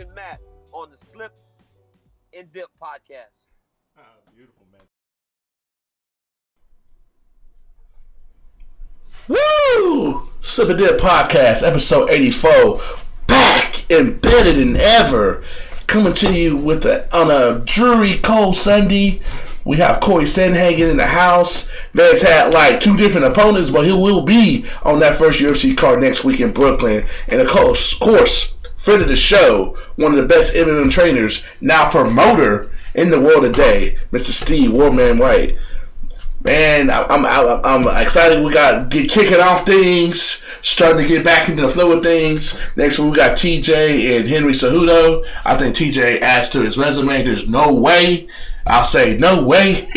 and Matt on the Slip and Dip podcast. Beautiful, man. Woo! Slip and Dip podcast, episode 84. Back and better than ever. Coming to you on a dreary, cold Sunday. We have Cory Sandhagen in the house. Man's had like 2 different opponents, but he will be on that first UFC card next week in Brooklyn. And of course, friend of the show, one of the best MMA trainers, now promoter in the world today, Mr. Steve Warman Wright. Man, I'm excited. We got kicking off things, starting to get back into the flow of things. Next week we got TJ and Henry Cejudo. I think TJ adds to his resume. There's no way. I'll say no way.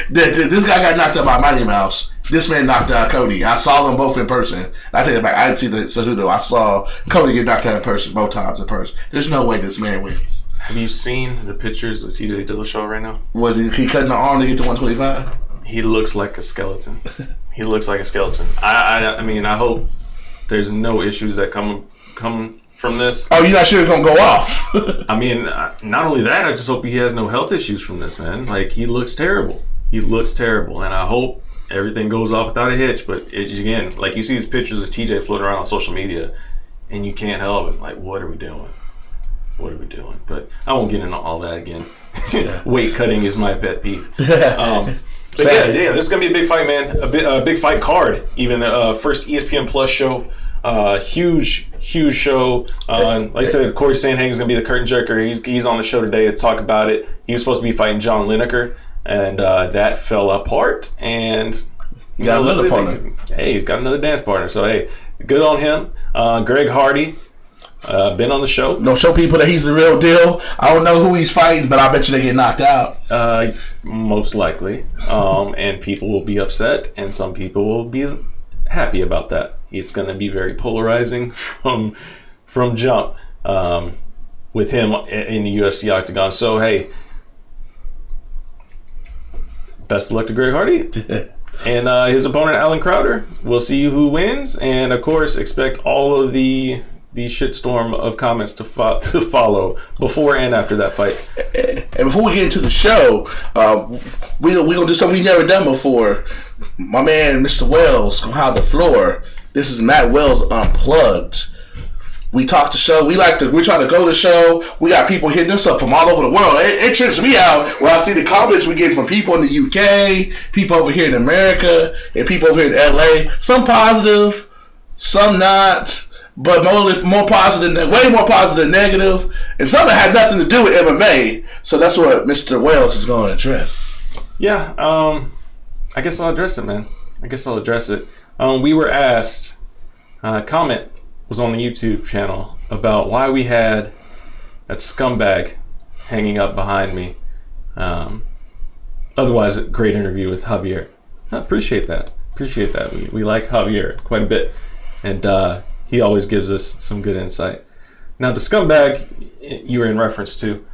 This guy got knocked out by Mighty Mouse. This man knocked out Cody. I saw them both in person. I take it back. I didn't see the Cejudo. I saw Cody get knocked out in person, both times in person. There's no way this man wins. Have you seen the pictures of TJ Dillashaw right now? Was he cutting the arm to get to 125? He looks like a skeleton. He looks like a skeleton. I mean, I hope there's no issues that come from this. Oh, you're not sure it's going to go off? I mean, not only that, I just hope he has no health issues from this, man. Like, he looks terrible. He looks terrible. And I hope everything goes off without a hitch. But, again, like, you see these pictures of TJ floating around on social media, and you can't help it. Like, what are we doing? What are we doing? But I won't get into all that again. Weight cutting is my pet peeve. But yeah, this is gonna be a big fight, man. A big fight card. Even first ESPN Plus show, huge show. Like I said, Cory Sandhagen is gonna be the curtain jerker. He's on the show today to talk about it. He was supposed to be fighting John Lineker, and that fell apart. And he got another partner. Hey, he's got another dance partner. So hey, good on him. Greg Hardy. Been on the show. Don't show people that he's the real deal. I don't know who he's fighting, but I bet you they get knocked out. Most likely. And people will be upset, and some people will be happy about that. It's going to be very polarizing from jump with him in the UFC octagon. So, hey, best of luck to Greg Hardy. And his opponent, Alan Crowder. We'll see who wins. And, of course, expect all of the shitstorm of comments to follow before and after that fight. And before we get into the show, we're going to do something we've never done before. My man, Mr. Wells, gonna have the floor. This is Matt Wells Unplugged. We talk the show. We're trying to go to the show. We got people hitting us up from all over the world. It trips me out when I see the comments we get from people in the UK, people over here in America, and people over here in LA. Some positive, some not. But more positive, way more positive than negative, and some that had nothing to do with MMA. So that's what Mr. Wells is going to address. Yeah, I guess I'll address it, man. I guess I'll address it. We were asked, comment was on the YouTube channel about why we had that scumbag hanging up behind me. Otherwise, a great interview with Javier. I appreciate that. We like Javier quite a bit, and he always gives us some good insight. Now, the scumbag you were in reference to,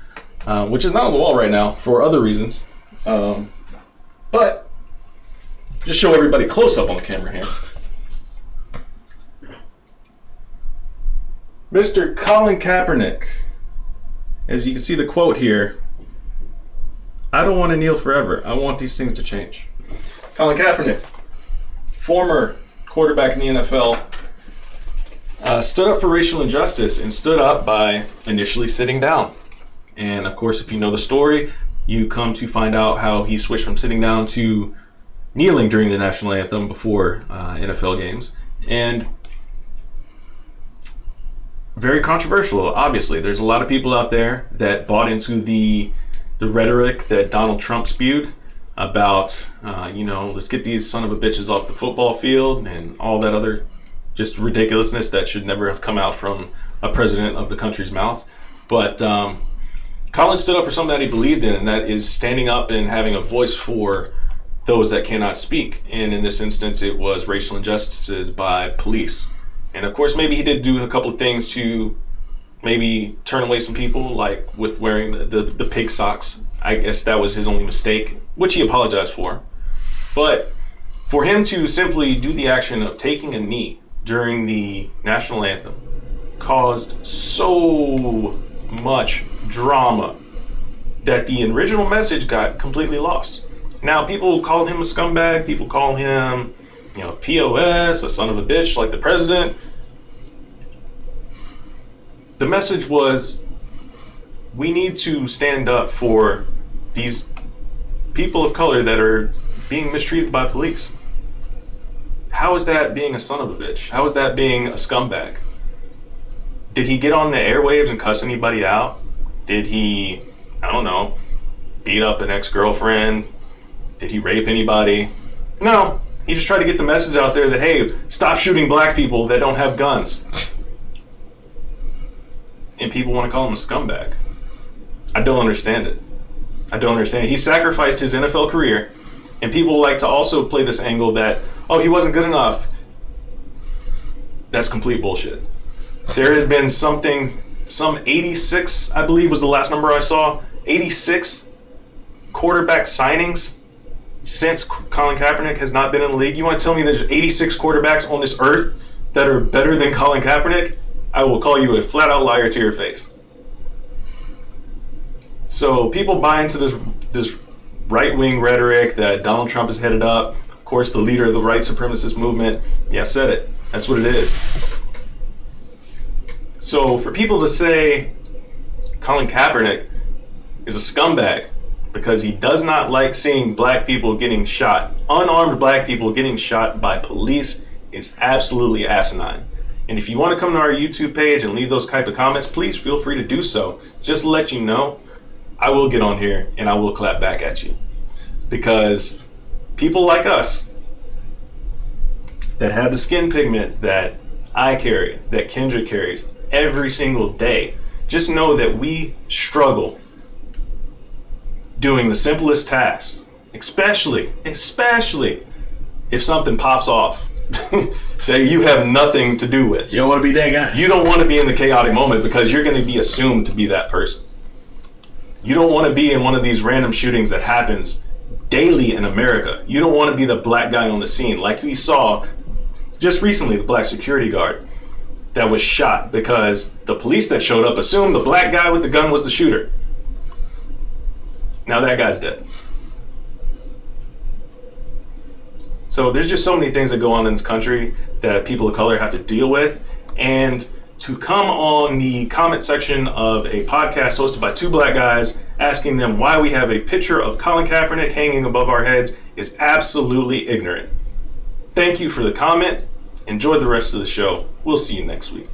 which is not on the wall right now for other reasons, but just show everybody close up on the camera here. Mr. Colin Kaepernick. As you can see the quote here, I don't want to kneel forever. I want these things to change. Colin Kaepernick, former quarterback in the NFL, stood up for racial injustice and stood up by initially sitting down. And of course, if you know the story, you come to find out how he switched from sitting down to kneeling during the national anthem before NFL games. And very controversial, obviously. There's a lot of people out there that bought into the rhetoric that Donald Trump spewed about, let's get these son of a bitches off the football field and all that other just ridiculousness that should never have come out from a president of the country's mouth. But Colin stood up for something that he believed in, and that is standing up and having a voice for those that cannot speak. And in this instance, it was racial injustices by police. And of course, maybe he did do a couple of things to maybe turn away some people, like with wearing the pig socks. I guess that was his only mistake, which he apologized for. But for him to simply do the action of taking a knee during the national anthem caused so much drama that the original message got completely lost. Now, people call him a scumbag. People call him, POS, a son of a bitch, like the president. The message was, we need to stand up for these people of color that are being mistreated by police. How is that being a son of a bitch? How is that being a scumbag? Did he get on the airwaves and cuss anybody out? Did he, beat up an ex-girlfriend? Did he rape anybody? No. He just tried to get the message out there that, hey, stop shooting black people that don't have guns. And people want to call him a scumbag. I don't understand it. He sacrificed his NFL career, and people like to also play this angle that, he wasn't good enough. That's complete bullshit. There has been some 86, I believe was the last number I saw, 86 quarterback signings since Colin Kaepernick has not been in the league. You want to tell me there's 86 quarterbacks on this earth that are better than Colin Kaepernick? I will call you a flat-out liar to your face. So people buy into this right-wing rhetoric that Donald Trump is headed up. Of course, the leader of the white supremacist movement. Yeah, I said it. That's what it is. So for people to say Colin Kaepernick is a scumbag because he does not like seeing black people getting shot, unarmed black people getting shot by police, is absolutely asinine. And if you want to come to our YouTube page and leave those type of comments, please feel free to do so. Just to let you know, I will get on here and I will clap back at you. Because people like us that have the skin pigment that I carry, that Kendra carries every single day, just know that we struggle doing the simplest tasks, especially if something pops off that you have nothing to do with. You don't want to be that guy. You don't want to be in the chaotic moment because you're going to be assumed to be that person. You don't want to be in one of these random shootings that happens daily in America. You don't want to be the black guy on the scene like we saw just recently, the black security guard that was shot because the police that showed up assumed the black guy with the gun was the shooter. Now that guy's dead. So there's just so many things that go on in this country that people of color have to deal with. And to come on the comment section of a podcast hosted by two black guys asking them why we have a picture of Colin Kaepernick hanging above our heads is absolutely ignorant. Thank you for the comment. Enjoy the rest of the show. We'll see you next week.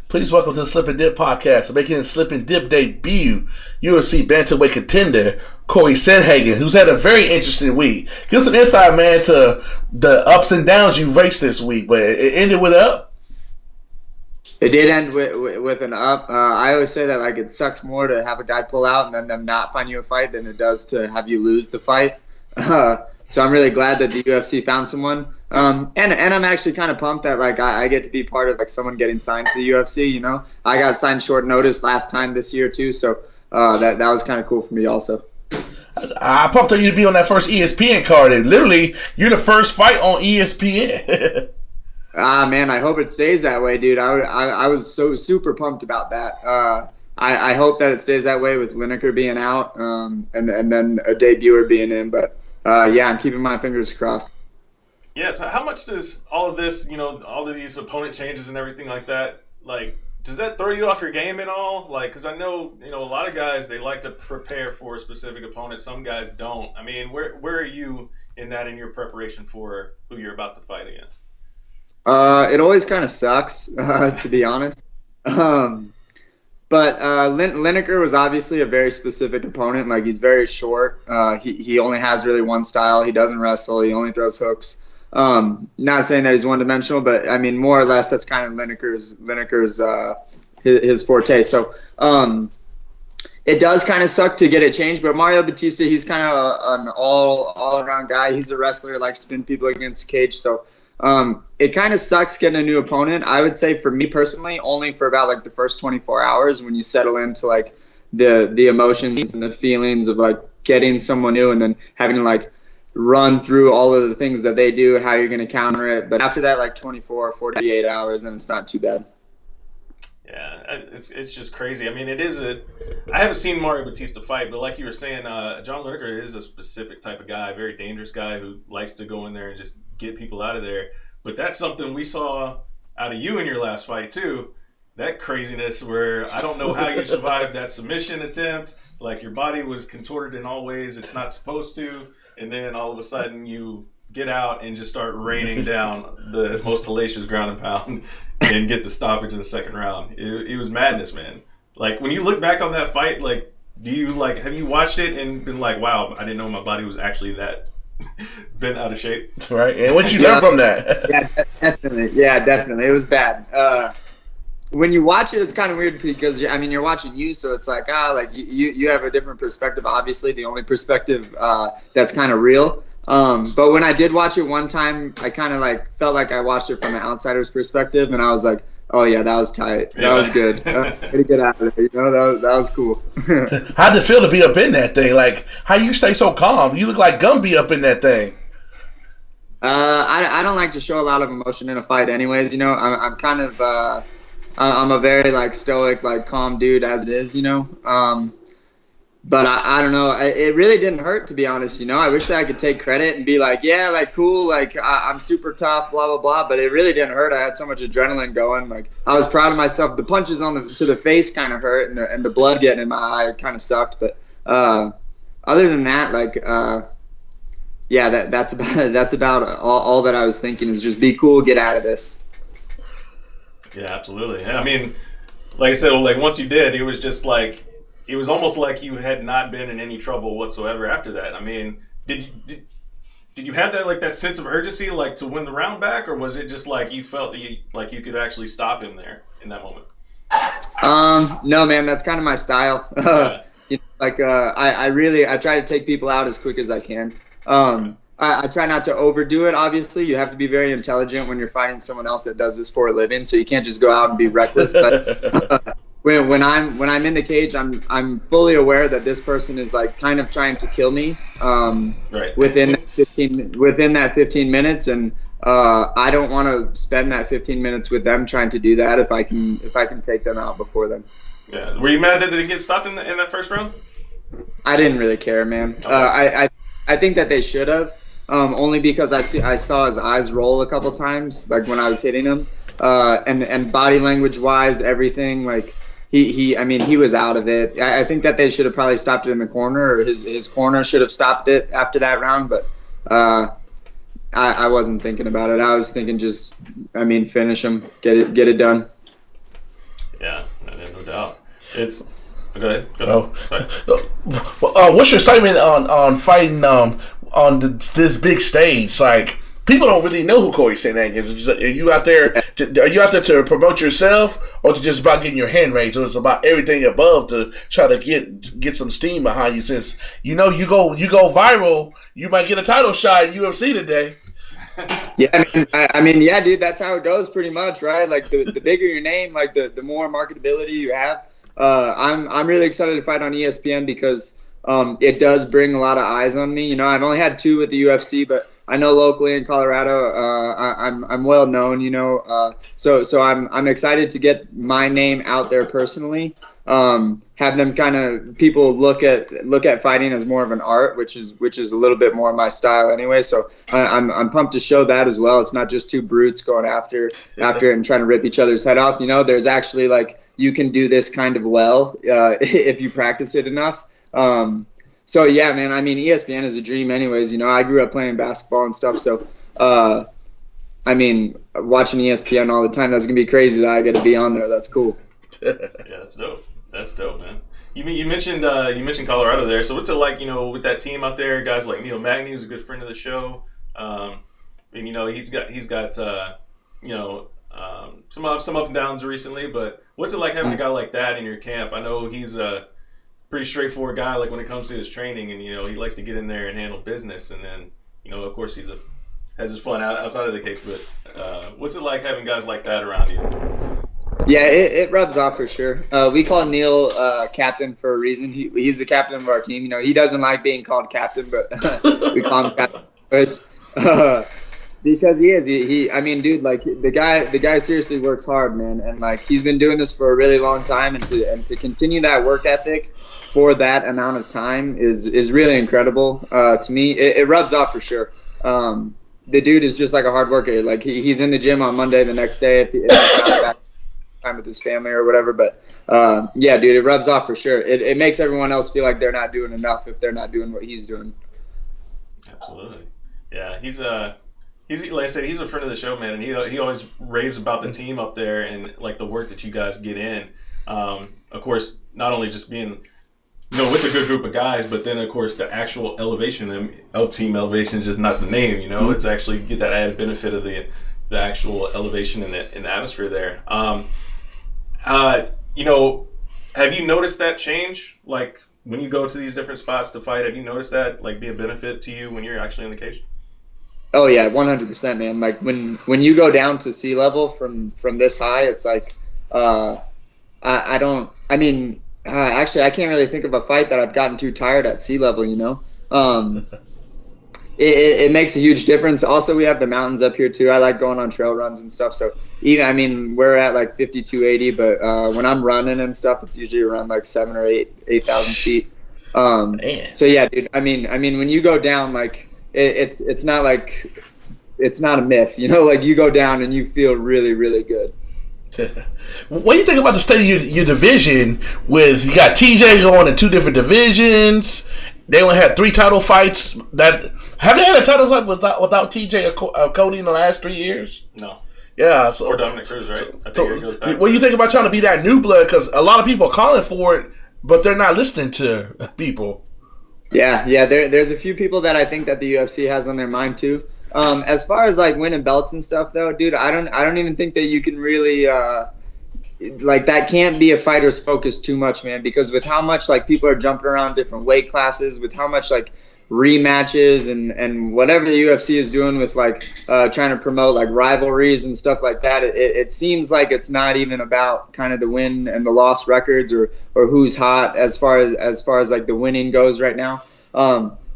Please welcome to the Slip and Dip podcast. Making his Slip and Dip debut, UFC bantamweight contender Cory Sandhagen, who's had a very interesting week. Give us an insight, man, to the ups and downs you've raced this week, but it ended with an up. It did end with an up. I always say that it sucks more to have a guy pull out and then them not find you a fight than it does to have you lose the fight. So I'm really glad that the UFC found someone. And I'm actually kind of pumped that I get to be part of someone getting signed to the UFC. I got signed short notice last time this year too, so that was kind of cool for me also. I pumped on you to be on that first ESPN card, and literally you're the first fight on ESPN. Man, I hope it stays that way, dude. I was so super pumped about that. I hope that it stays that way with Lineker being out, and then a debuter being in. But yeah, I'm keeping my fingers crossed. Yeah. So how much does all of this, all of these opponent changes and everything like that, does that throw you off your game at all? Because I know, a lot of guys, they like to prepare for a specific opponent. Some guys don't. I mean, where are you in your preparation for who you're about to fight against? It always kind of sucks, to be honest. But Lineker was obviously a very specific opponent. He's very short. He only has really one style. He doesn't wrestle. He only throws hooks. Not saying that he's one-dimensional, but I mean, more or less, that's kind of Lineker's his forte. So it does kind of suck to get it changed. But Mario Batista, he's kind of an all-around guy. He's a wrestler, likes to pin people against the cage. So it kind of sucks getting a new opponent. I would say for me personally, only for about the first 24 hours when you settle into the emotions and the feelings of getting someone new and then having to run through all of the things that they do, how you're going to counter it. But after that, 24, 48 hours, then it's not too bad. Yeah, it's just crazy. I mean, I haven't seen Mario Batista fight, but like you were saying, John Lineker is a specific type of guy, a very dangerous guy who likes to go in there and just get people out of there. But that's something we saw out of you in your last fight too. That craziness where I don't know how you survived that submission attempt. Like your body was contorted in all ways it's not supposed to, and then all of a sudden you get out and just start raining down the most hellacious ground and pound and get the stoppage in the second round. It was madness, man. Like when you look back on that fight, like have you watched it and been like, wow, I didn't know my body was actually that bent out of shape? Right. And what you learn from that? Yeah, definitely. Yeah, definitely. It was bad. When you watch it, it's kind of weird because you're watching you, so it's like you have a different perspective. Obviously, the only perspective that's kind of real. But when I did watch it one time, I kind of felt like I watched it from an outsider's perspective, and I was like, oh yeah, that was tight. That was good. Way to get out of there. That was cool. How'd it feel to be up in that thing? Like, how you stay so calm? You look like Gumby up in that thing. I don't like to show a lot of emotion in a fight, anyways. I'm kind of I'm a very stoic, calm dude as it is. But I don't know. It really didn't hurt, to be honest. I wish that I could take credit and be like, yeah, cool, I'm super tough, blah blah blah. But it really didn't hurt. I had so much adrenaline going. I was proud of myself. The punches to the face kind of hurt, and the blood getting in my eye kind of sucked. But other than that, yeah, that's about all that I was thinking is just be cool, get out of this. Yeah, absolutely. I mean, like I said, once you did, it was just it was almost like you had not been in any trouble whatsoever after that. I mean, did you have that sense of urgency to win the round back, or was it just you felt that you could actually stop him there in that moment? No, man, that's kind of my style. Yeah. I try to take people out as quick as I can. I try not to overdo it. Obviously, you have to be very intelligent when you're fighting someone else that does this for a living, so you can't just go out and be reckless. But when I'm in the cage, I'm fully aware that this person is kind of trying to kill me right. within that 15 minutes, and I don't want to spend that 15 minutes with them trying to do that if I can take them out before then. Yeah. Were you mad that it didn't get stopped in that first round? I didn't really care, man. Okay. I think that they should have. Only because I saw his eyes roll a couple times, when I was hitting him, and body language wise, everything, he was out of it. I think that they should have probably stopped it in the corner, or his corner should have stopped it after that round. But I wasn't thinking about it. I was thinking finish him, get it done. Yeah, no doubt. It's go ahead. What's your excitement on fighting on this big stage? People don't really know who Cory Sandhagen is. Are you out there to promote yourself, or to just about getting your hand raised, or it's about everything above to try to get some steam behind you? Since you go viral, you might get a title shot in UFC today. Yeah, I mean, yeah, dude, that's how it goes, pretty much, right? The bigger your name, the more marketability you have. I'm really excited to fight on ESPN because it does bring a lot of eyes on me. I've only had 2 with the UFC, but I know locally in Colorado, I'm well known. So I'm excited to get my name out there personally. Have them people look at fighting as more of an art, which is a little bit more my style anyway. So I'm pumped to show that as well. It's not just 2 brutes going after it and trying to rip each other's head off. There's actually you can do this kind of well if you practice it enough. So yeah, man, I mean, ESPN is a dream anyways. I grew up playing basketball and stuff. So, watching ESPN all the time, that's going to be crazy that I get to be on there. That's cool. Yeah, that's dope. That's dope, man. You mentioned Colorado there. So what's it like, with that team out there, guys like Neil Magny, who's a good friend of the show. And, he's got some ups and downs recently, but what's it like having a guy like that in your camp? I know he's a pretty straightforward guy, when it comes to his training, and he likes to get in there and handle business, and then of course has his fun outside of the cage. But what's it like having guys like that around you? Yeah, it rubs off for sure. We call Neil captain for a reason. He's the captain of our team. He doesn't like being called captain, but we call him captain. Because he is. I mean, dude, like the guy seriously works hard, man, and like he's been doing this for a really long time, and to continue that work ethic for that amount of time is really incredible. To me, it rubs off for sure. The dude is just like a hard worker. Like he's in the gym on Monday the next day if he's not back time with his family or whatever. But yeah, dude, it rubs off for sure. It makes everyone else feel like they're not doing enough if they're not doing what he's doing. Absolutely. Yeah, he's like I said, he's a friend of the show, man, and he always raves about the team up there and like the work that you guys get in. Of course, not only just being with a good group of guys, but then of course the actual elevation of team elevation is just not the name. It's actually get that added benefit of the actual elevation in the atmosphere there. Have you noticed that change? Like when you go to these different spots to fight, have you noticed that like be a benefit to you when you're actually in the cage? Oh yeah, 100%, man. Like when you go down to sea level from this high, it's like actually I can't really think of a fight that I've gotten too tired at sea level. It makes a huge difference. Also, we have the mountains up here too. I like going on trail runs and stuff. So we're at like 5,280, but when I'm running and stuff, it's usually around like 7,000 or 8,000 feet. So yeah, dude. I mean, when you go down, like it's not like it's not a myth, Like you go down and you feel really, really good. What do you think about the state of your division? With you got TJ going in 2 different divisions. They only had 3 title fights. Have they had a title fight without TJ or Cody in the last 3 years? No. Yeah. Or Dominic Cruz, right? I think it goes back. What do you think about trying to be that new blood? Because a lot of people are calling for it, but they're not listening to people. Yeah. There's a few people that I think that the UFC has on their mind too. As far as like winning belts and stuff, though, dude, I don't even think that you can really like that can't be a fighter's focus too much, man. Because with how much like people are jumping around different weight classes, with how much like rematches and whatever the UFC is doing with like trying to promote like rivalries and stuff like that, it seems like it's not even about kind of the win and the loss records or who's hot as far as like the winning goes right now.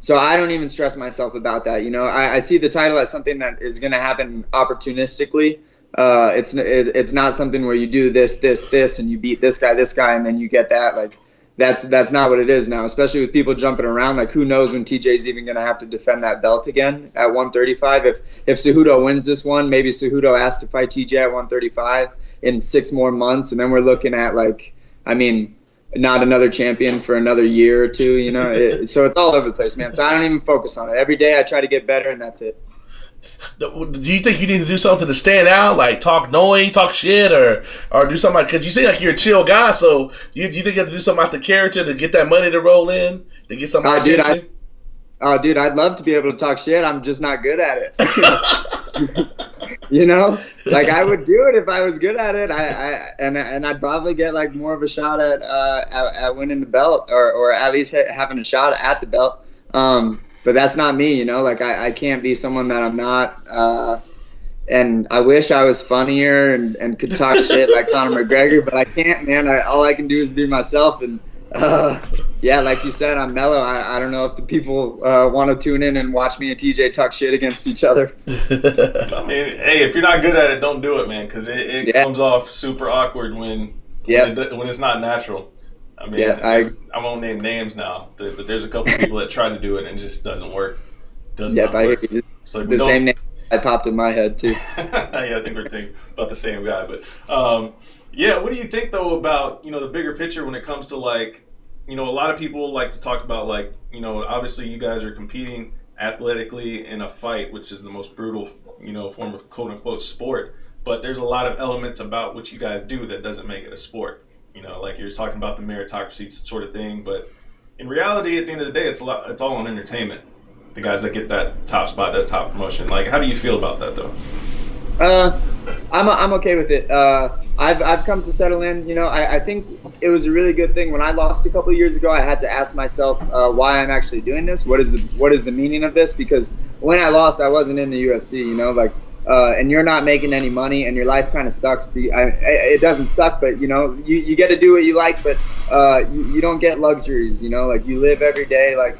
So I don't even stress myself about that. I see the title as something that is going to happen opportunistically. It's not something where you do this, and you beat this guy, and then you get that. Like that's not what it is now. Especially with people jumping around. Like who knows when TJ's even going to have to defend that belt again at 135? If Cejudo wins this one, maybe Cejudo asks to fight TJ at 135 in 6 more months, and then we're looking at not another champion for another year or 2, so it's all over the place, man. So I don't even focus on it. Every day I try to get better, and that's it. Do you think you need to do something to stand out, like talk noise, talk shit, or do something? Because you seem like you're a chill guy, so you think you have to do something out the character to get that money to roll in, to get something attention? Dude, I'd love to be able to talk shit. I'm just not good at it. Like I would do it if I was good at it. And I'd probably get like more of a shot at winning the belt, or at least having a shot at the belt. But that's not me, Like I can't be someone that I'm not. And I wish I was funnier and could talk shit like Conor McGregor, but I can't, man. All I can do is be myself. And yeah, like you said, I'm mellow. I don't know if the people want to tune in and watch me and TJ talk shit against each other. I mean, hey, if you're not good at it, don't do it, man, because it comes off super awkward when it's not natural. I mean, I won't name names now, but there's a couple people that try to do it and it just doesn't work. Does not work. So the same name I popped in my head too. Yeah, I think we're thinking about the same guy, but yeah, what do you think though about the bigger picture when it comes to like a lot of people like to talk about like obviously you guys are competing athletically in a fight, which is the most brutal form of quote unquote sport, but there's a lot of elements about what you guys do that doesn't make it a sport. Like you're talking about the meritocracy sort of thing, but in reality, at the end of the day, it's all on entertainment. The guys that get that top spot, that top promotion. Like, how do you feel about that, though? I'm okay with it. I've come to settle in. I think it was a really good thing. When I lost a couple of years ago, I had to ask myself why I'm actually doing this. What is the meaning of this? Because when I lost, I wasn't in the UFC. And you're not making any money, and your life kind of sucks. It doesn't suck, but you get to do what you like, but you don't get luxuries. Like you live every day. Like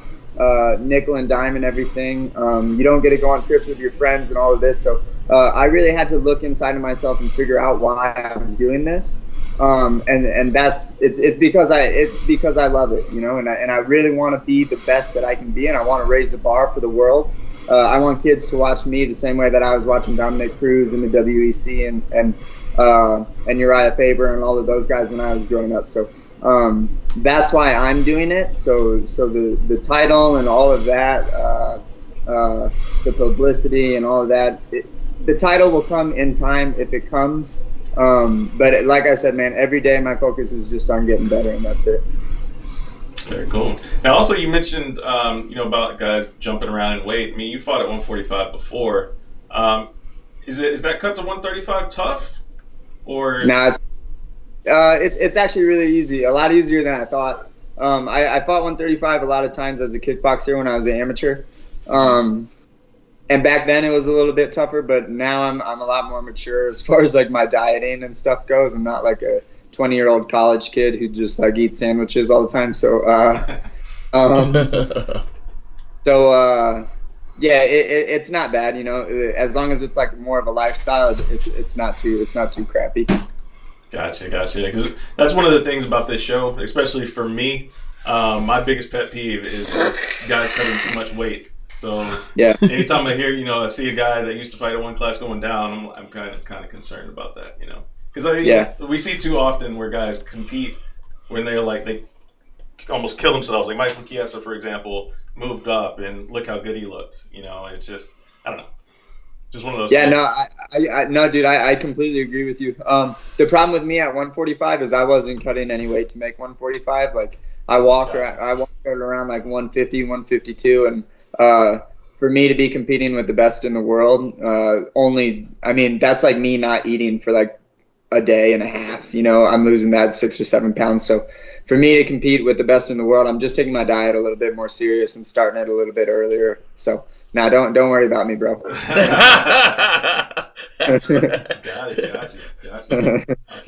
nickel and dime and everything. You don't get to go on trips with your friends and all of this. So I really had to look inside of myself and figure out why I was doing this. And that's it's because I love it, you know, and I really want to be the best that I can be, and I want to raise the bar for the world. I want kids to watch me the same way that I was watching Dominic Cruz and the WEC and Uriah Faber and all of those guys when I was growing up. So that's why I'm doing it. So the title and all of that, the publicity and all of that, the title will come in time if it comes. But like I said, man, every day my focus is just on getting better, and that's it. Very cool. Now, also, you mentioned, about guys jumping around in weight. I mean, you fought at 145 before. Is that cut to 135 tough? Or Nah, it's actually really easy. A lot easier than I thought. I fought 135 a lot of times as a kickboxer when I was an amateur. And back then it was a little bit tougher, but now I'm a lot more mature as far as like my dieting and stuff goes. I'm not like a 20-year-old college kid who just like eats sandwiches all the time. So, yeah, it's not bad, you know. As long as it's like more of a lifestyle, it's not too crappy. Gotcha. Because that's one of the things about this show, especially for me. My biggest pet peeve is guys cutting too much weight. So yeah, anytime I hear, I see a guy that used to fight at one class going down, I'm kind of concerned about that, because we see too often where guys compete when they almost kill themselves. Like Michael Chiesa, for example, moved up and look how good he looked. It's just, I don't know, just one of those. Yeah, things. No, dude, I completely agree with you. The problem with me at 145 is I wasn't cutting any weight to make 145. Like I walk around like 150, 152, and for me to be competing with the best in the world, that's like me not eating for like a day and a half. I'm losing that 6 or 7 pounds. So for me to compete with the best in the world, I'm just taking my diet a little bit more serious and starting it a little bit earlier. So don't worry about me, bro. Gotcha.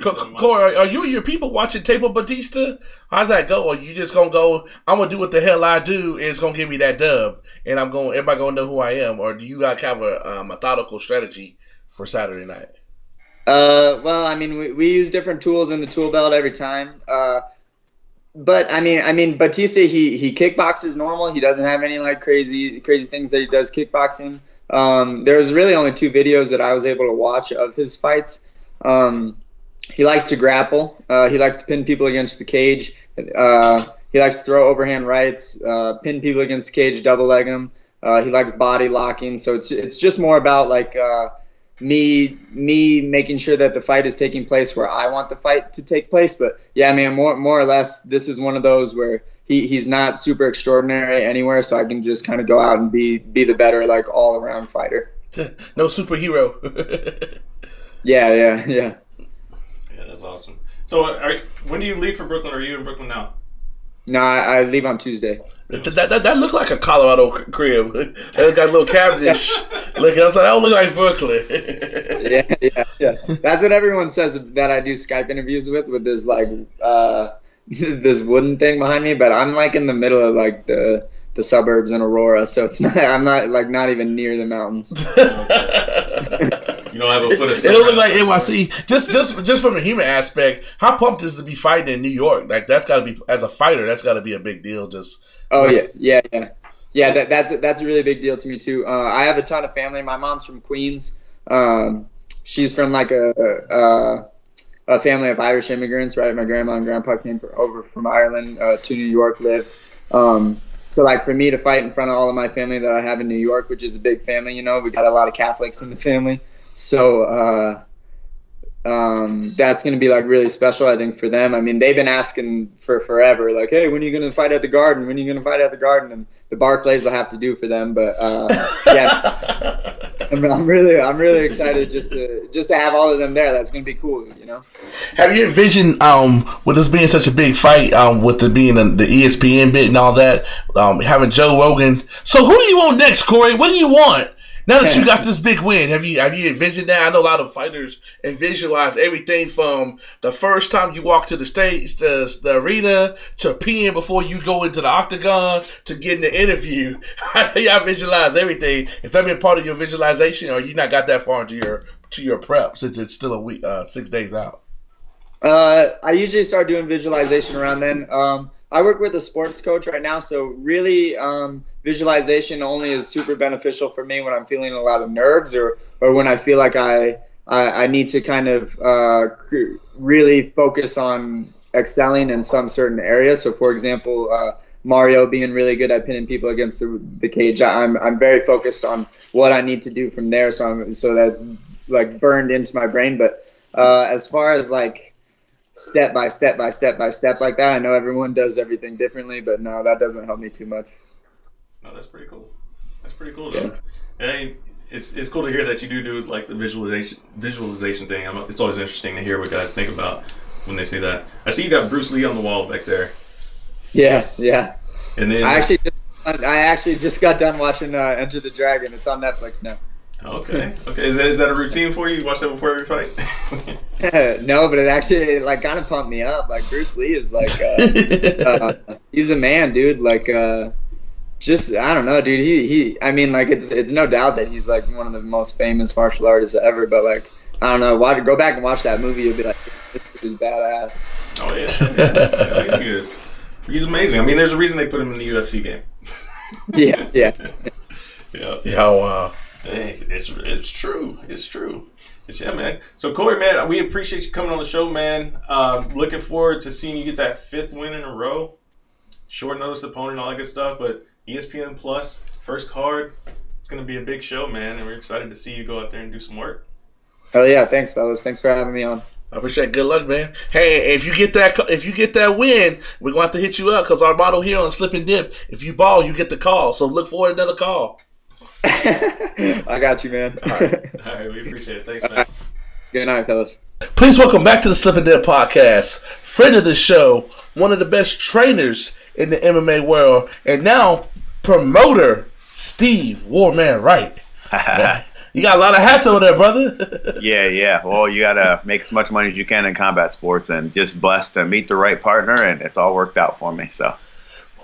Cory, are you and your people watching Table Batista? How's that go? Or you just gonna go, I'm gonna do what the hell I do, and it's gonna give me that dub, and everybody gonna know who I am? Or do you guys have a methodical strategy for Saturday night? Well, we use different tools in the tool belt every time. But Batista, he kickboxes normal. He doesn't have any like crazy things that he does kickboxing. There's really only 2 videos that I was able to watch of his fights. He likes to grapple. He likes to pin people against the cage. He likes to throw overhand rights, pin people against the cage, double leg them. He likes body locking. So it's just more about like me making sure that the fight is taking place where I want the fight to take place. But yeah, man, more or less, this is one of those where he's not super extraordinary anywhere, so I can just kind of go out and be the better like all around fighter. No superhero. Yeah. Yeah, that's awesome. So when do you leave for Brooklyn? Are you in Brooklyn now? No, I leave on Tuesday. That looked like a Colorado crib. That got a little cavendish. Look, I was like, that don't look like Brooklyn. Yeah. That's what everyone says that I do Skype interviews with this like this wooden thing behind me. But I'm like in the middle of like the suburbs in Aurora, so I'm not even near the mountains. You don't have a foot of snow. It don't look like NYC. Just from the human aspect, how pumped is to be fighting in New York? Like that's got to be, as a fighter, that's got to be a big deal. Yeah. That's a really big deal to me too. I have a ton of family. My mom's from Queens. She's from like a family of Irish immigrants, right? My grandma and grandpa came over from Ireland to New York, lived. So like for me to fight in front of all of my family that I have in New York, which is a big family, we got a lot of Catholics in the family. So that's going to be like really special, I think, for them. They've been asking for forever, like, hey, when are you going to fight at the Garden? When are you going to fight at the Garden? And the Barclays will have to do for them. But yeah, I'm really excited just to have all of them there. That's going to be cool, Have you envisioned with this being such a big fight, with it being the ESPN bit and all that, having Joe Rogan? So who do you want next, Cory? What do you want? Now that you got this big win, have you envisioned that? I know a lot of fighters and visualize everything from the first time you walk to the stage, the arena, to peeing before you go into the octagon, to getting the interview. How do y'all visualize everything? If that been part of your visualization, or you not got that far into your prep since it's still a week, 6 days out? I usually start doing visualization around then. I work with a sports coach right now, so really visualization only is super beneficial for me when I'm feeling a lot of nerves or when I feel like I need to kind of really focus on excelling in some certain area. So, for example, Mario being really good at pinning people against the cage, I'm very focused on what I need to do from there. So that's like burned into my brain. But as far as like step by step like that, I know everyone does everything differently, but no, that doesn't help me too much. No, that's pretty cool. That's pretty cool. Yeah. And it's cool to hear that you do like the visualization thing. It's always interesting to hear what guys think about when they say that. I see you got Bruce Lee on the wall back there. Yeah. And then I actually just got done watching Enter the Dragon. It's on Netflix now. Okay. Is that a routine for you? You watch that before every fight? No, but it actually like kind of pumped me up. Like Bruce Lee is like, he's a man, dude. Like, just I don't know, dude. He. I mean, like it's no doubt that he's like one of the most famous martial artists ever. But like, I don't know. Go back and watch that movie. You'll be like, this dude's badass. Oh yeah, he is. He's amazing. I mean, there's a reason they put him in the UFC game. Yeah. Yeah. Wow. It's true. Yeah, man. So Cory, man, we appreciate you coming on the show, man. Looking forward to seeing you get that 5th win in a row. Short notice opponent, all that good stuff. But ESPN Plus, first card. It's going to be a big show, man, and we're excited to see you go out there and do some work. Oh yeah, thanks, fellas. Thanks for having me on. I appreciate it. Good luck, man. Hey, if you get that win, we're gonna have to hit you up because our motto here on Slip and Dip: if you ball, you get the call. So look for another call. I got you, man. All right, we appreciate it. Thanks, man. Good night, fellas. Please welcome back to the Slip and Dip podcast, friend of the show, one of the best trainers in the MMA world, and now promoter, Steve Warman Wright. You got a lot of hats over there, brother. Yeah. Well, you got to make as much money as you can in combat sports, and just blessed to meet the right partner, and it's all worked out for me. So.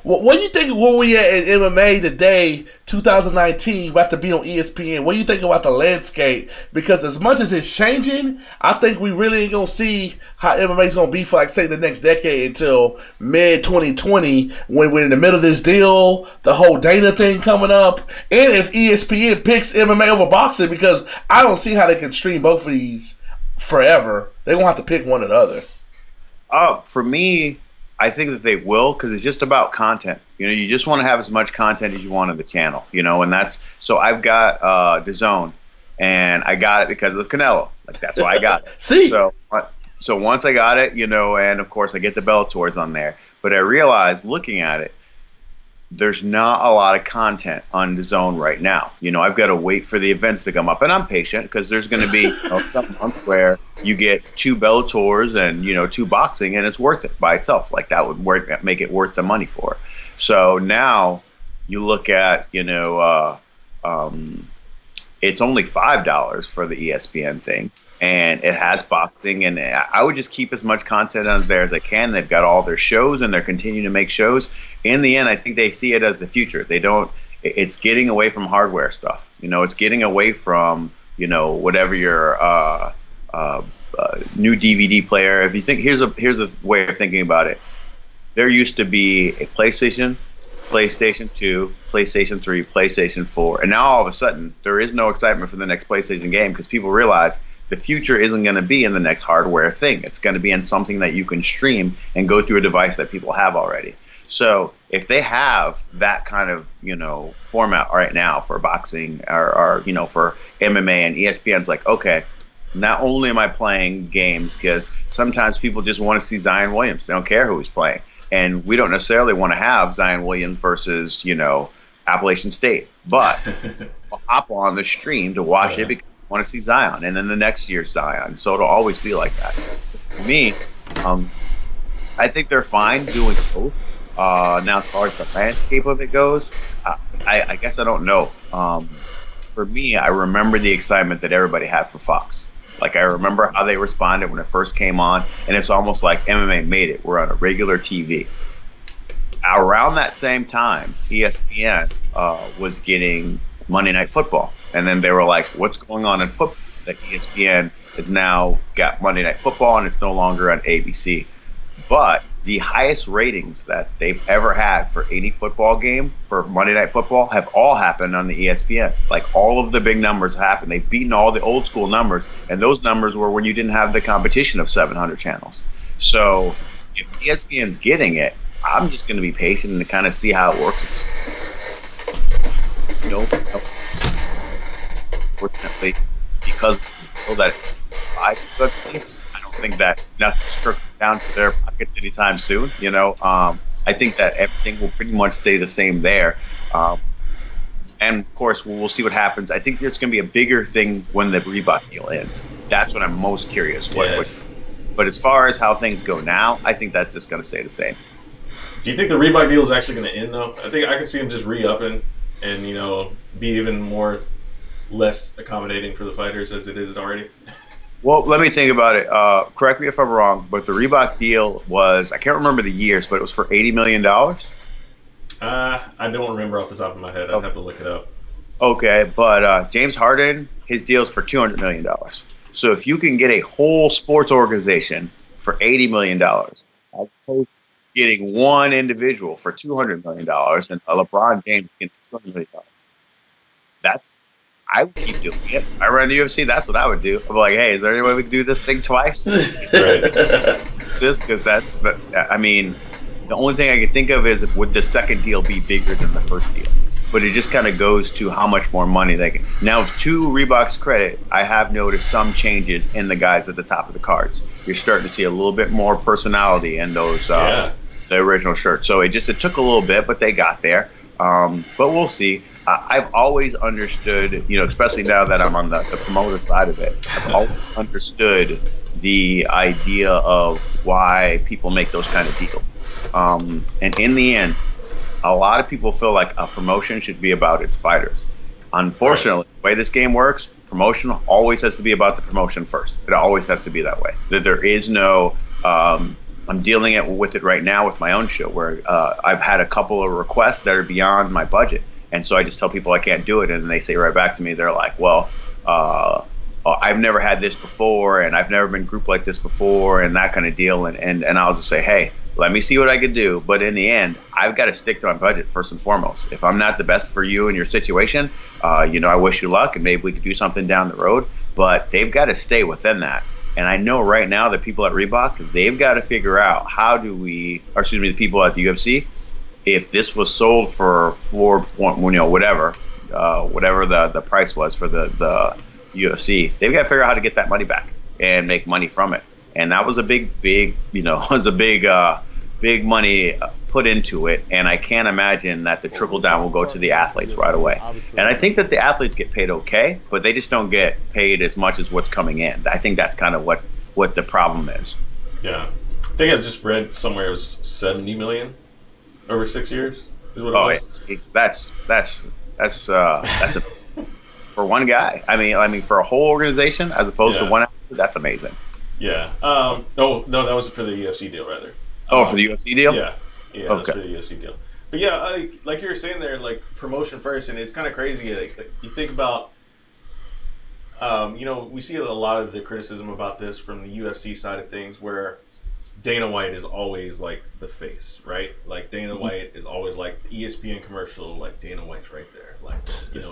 What do you think of where we at in MMA today, 2019, about to be on ESPN? What do you think about the landscape? Because as much as it's changing, I think we really ain't going to see how MMA is going to be for, like, say, the next decade until mid-2020 when we're in the middle of this deal, the whole Dana thing coming up, and if ESPN picks MMA over boxing, because I don't see how they can stream both of these forever. They're going to have to pick one or the other. For me, I think that they will, because it's just about content. You just want to have as much content as you want on the channel, and that's so I've got DAZN, and I got it because of Canelo. Like, that's why I got it. See? So once I got it, and of course I get the Bellators on there, but I realized looking at it, there's not a lot of content on DAZN right now. I've got to wait for the events to come up, and I'm patient because there's going to be some months where you get 2 Bellators and 2 boxing, and it's worth it by itself. Like, that would make it worth the money for it. So now you look at it's only $5 for the ESPN thing, and it has boxing, and I would just keep as much content on there as I can. They've got all their shows, and they're continuing to make shows. In the end, I think they see it as the future. It's getting away from hardware stuff. It's getting away from, whatever your new DVD player. If you think, here's a way of thinking about it. There used to be a PlayStation 2, PlayStation 3, PlayStation 4, and now all of a sudden there is no excitement for the next PlayStation game because people realize the future isn't going to be in the next hardware thing. It's going to be in something that you can stream and go through a device that people have already. So if they have that kind of, format right now for boxing or for MMA, and ESPN's like, okay, not only am I playing games, because sometimes people just want to see Zion Williams. They don't care who he's playing. And we don't necessarily want to have Zion Williams versus, Appalachian State. But I'll hop on the stream to watch it because I want to see Zion. And then the next year's Zion. So it'll always be like that. For me, I think they're fine doing both. Now, as far as the landscape of it goes, I guess I don't know. for me, I remember the excitement that everybody had for Fox. Like, I remember how they responded when it first came on, and it's almost like MMA made it. We're on a regular TV. Around that same time, ESPN was getting Monday Night Football. And then they were like, what's going on in football? That ESPN has now got Monday Night Football, and it's no longer on ABC. But the highest ratings that they've ever had for any football game for Monday Night Football have all happened on the ESPN. Like, all of the big numbers happened. They've beaten all the old school numbers, and those numbers were when you didn't have the competition of 700 channels. So if ESPN's getting it, I'm just going to be patient and kind of see how it works. Fortunately, because of that I don't think that nothing's trickling down to their pockets anytime soon. I think that everything will pretty much stay the same there. And of course, we'll see what happens. I think there's going to be a bigger thing when the Reebok deal ends. That's what I'm most curious. But as far as how things go now, I think that's just going to stay the same. Do you think the Reebok deal is actually going to end, though? I think I can see him just re-upping and, be even more less accommodating for the fighters as it is already. Well, let me think about it. Correct me if I'm wrong, but the Reebok deal was, I can't remember the years, but it was for $80 million? I don't remember off the top of my head. I'd have to look it up. Okay, but James Harden, his deal's for $200 million. So if you can get a whole sports organization for $80 million, as opposed to getting one individual for $200 million, and LeBron James getting $200 million, I would keep doing it. If I ran the UFC, that's what I would do. I'm like, hey, is there any way we can do this thing twice? Because the only thing I can think of is, would the second deal be bigger than the first deal? But it just kind of goes to how much more money they can. Now, to Reebok's credit, I have noticed some changes in the guys at the top of the cards. You're starting to see a little bit more personality in those the original shirts. So it took a little bit, but they got there. But we'll see. I've always understood, especially now that I'm on the promoter side of it, I've always understood the idea of why people make those kind of deals. And in the end, a lot of people feel like a promotion should be about its fighters. Unfortunately, the way this game works, promotion always has to be about the promotion first. It always has to be that way. There is no... I'm dealing with it right now with my own show, where I've had a couple of requests that are beyond my budget. And so I just tell people I can't do it, and they say right back to me, they're like, well, I've never had this before, and I've never been grouped like this before, and that kind of deal. And I'll just say, hey, let me see what I can do. But in the end, I've got to stick to my budget first and foremost. If I'm not the best for you and your situation, I wish you luck, and maybe we could do something down the road. But they've got to stay within that. And I know right now the people at Reebok, they've got to figure out the people at the UFC, if this was sold for whatever the price was for the UFC, they've got to figure out how to get that money back and make money from it. And that was a big money put into it. And I can't imagine that the trickle down will go to the athletes right away. And I think that the athletes get paid okay, but they just don't get paid as much as what's coming in. I think that's kind of what the problem is. Yeah. I think I just read somewhere it was $70 million over 6 years. Is what it was. Yeah. That's for one guy. I mean, for a whole organization as opposed to one athlete, that's amazing. Yeah. No, that was for the UFC deal, rather. For the UFC deal? Yeah. Yeah, that's for the UFC deal. But yeah, like you were saying there, like promotion first, and it's kind of crazy. Like you think about, we see a lot of the criticism about this from the UFC side of things, where Dana White is always like the face, right? Like Dana White is always like the ESPN commercial, like Dana White's right there, like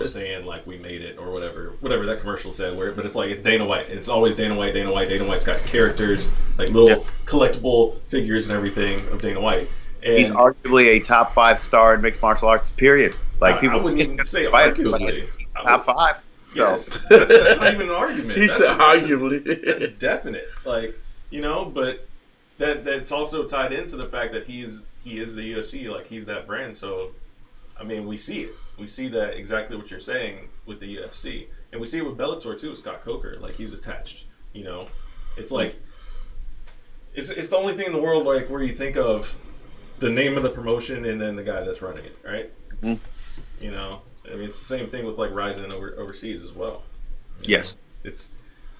saying like we made it or whatever that commercial said. But it's like it's Dana White. It's always Dana White. Dana White's got characters, like little collectible figures and everything of Dana White. And he's arguably a top 5 star in mixed martial arts. Period. Like I wouldn't even say arguably. Top 5. Yes, that's not even an argument. He said arguably. That's definite. Like but. That's also tied into the fact that he is the UFC, like he's that brand. So, I mean, we see it. We see that exactly what you're saying with the UFC, and we see it with Bellator too. Scott Coker, like he's attached. It's like it's the only thing in the world like where you think of the name of the promotion and then the guy that's running it, right? Mm-hmm. I mean, it's the same thing with like rising overseas as well. Yes. It's,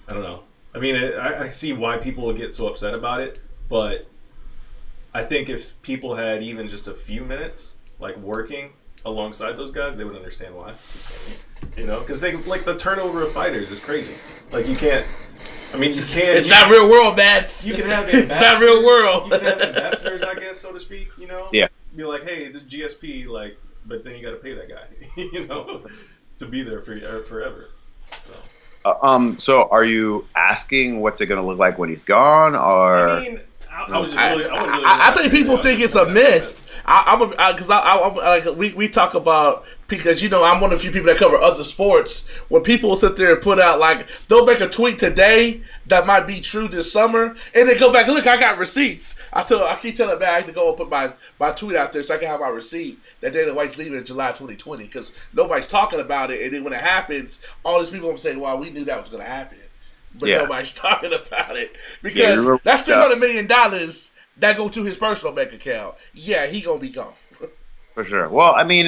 I don't know. I mean, I see why people would get so upset about it, but I think if people had even just a few minutes, like working alongside those guys, they would understand why. You know, because they like the turnover of fighters is crazy. Like you can't. I mean, you can't. It's not real world, man. You can have it's not real world. You can have ambassadors, I guess, so to speak. You know. Yeah. Be like, hey, the GSP, like, but then you got to pay that guy, you know, to be there for forever. So. So are you asking what's it going to look like when he's gone, or? I mean, I was just really. I think people think it's a myth. We talk about, because you know I'm one of the few people that cover other sports. When people sit there and put out, like, they'll make a tweet today that might be true this summer, and they go back, look, I got receipts. I keep telling man I have to go and put my tweet out there so I can have my receipt that Dana White's leaving in July 2020, because nobody's talking about it, and then when it happens, all these people will say, well, we knew that was going to happen, but nobody's talking about it, because that's $300 million that go to his personal bank account. Yeah, he gonna be gone. For sure. Well, I mean,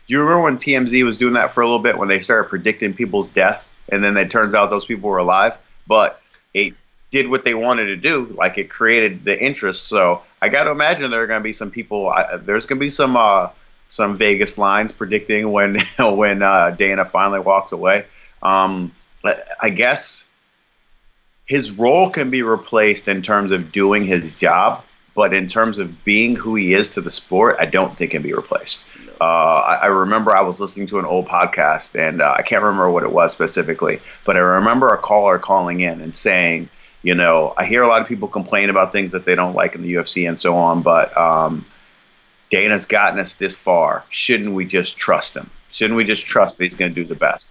you remember when TMZ was doing that for a little bit, when they started predicting people's deaths, and then it turns out those people were alive, but it did what they wanted to do. Like, it created the interest. So I got to imagine there are going to be some people. There's going to be some Vegas lines predicting when Dana finally walks away. I guess his role can be replaced in terms of doing his job, but in terms of being who he is to the sport, I don't think it can be replaced. I remember I was listening to an old podcast, and I can't remember what it was specifically, but I remember a caller calling in and saying, you know, I hear a lot of people complain about things that they don't like in the UFC and so on, but Dana's gotten us this far. Shouldn't we just trust him? Shouldn't we just trust that he's going to do the best?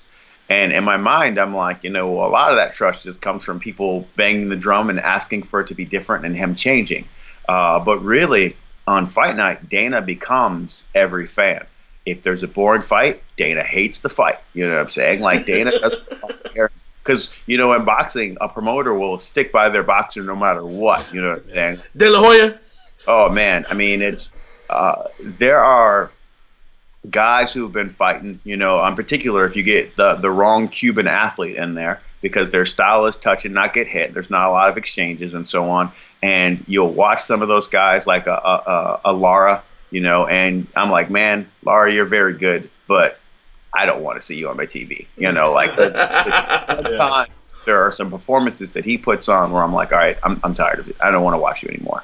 And in my mind, I'm like, you know, a lot of that trust just comes from people banging the drum and asking for it to be different and him changing. But really, on fight night, Dana becomes every fan. If there's a boring fight, Dana hates the fight. You know what I'm saying? Like, Dana doesn't care. Because, you know, in boxing, a promoter will stick by their boxer no matter what. You know what I'm saying? De La Hoya? Oh, man. I mean, there are guys who have been fighting, you know, in particular, if you get the wrong Cuban athlete in there, because their style is touch and not get hit. There's not a lot of exchanges and so on. And you'll watch some of those guys like a Lara, you know, and I'm like, man, Lara, you're very good, but I don't want to see you on my TV. You know, like sometimes there are some performances that he puts on where I'm like, all right, I'm tired of it. I don't want to watch you anymore.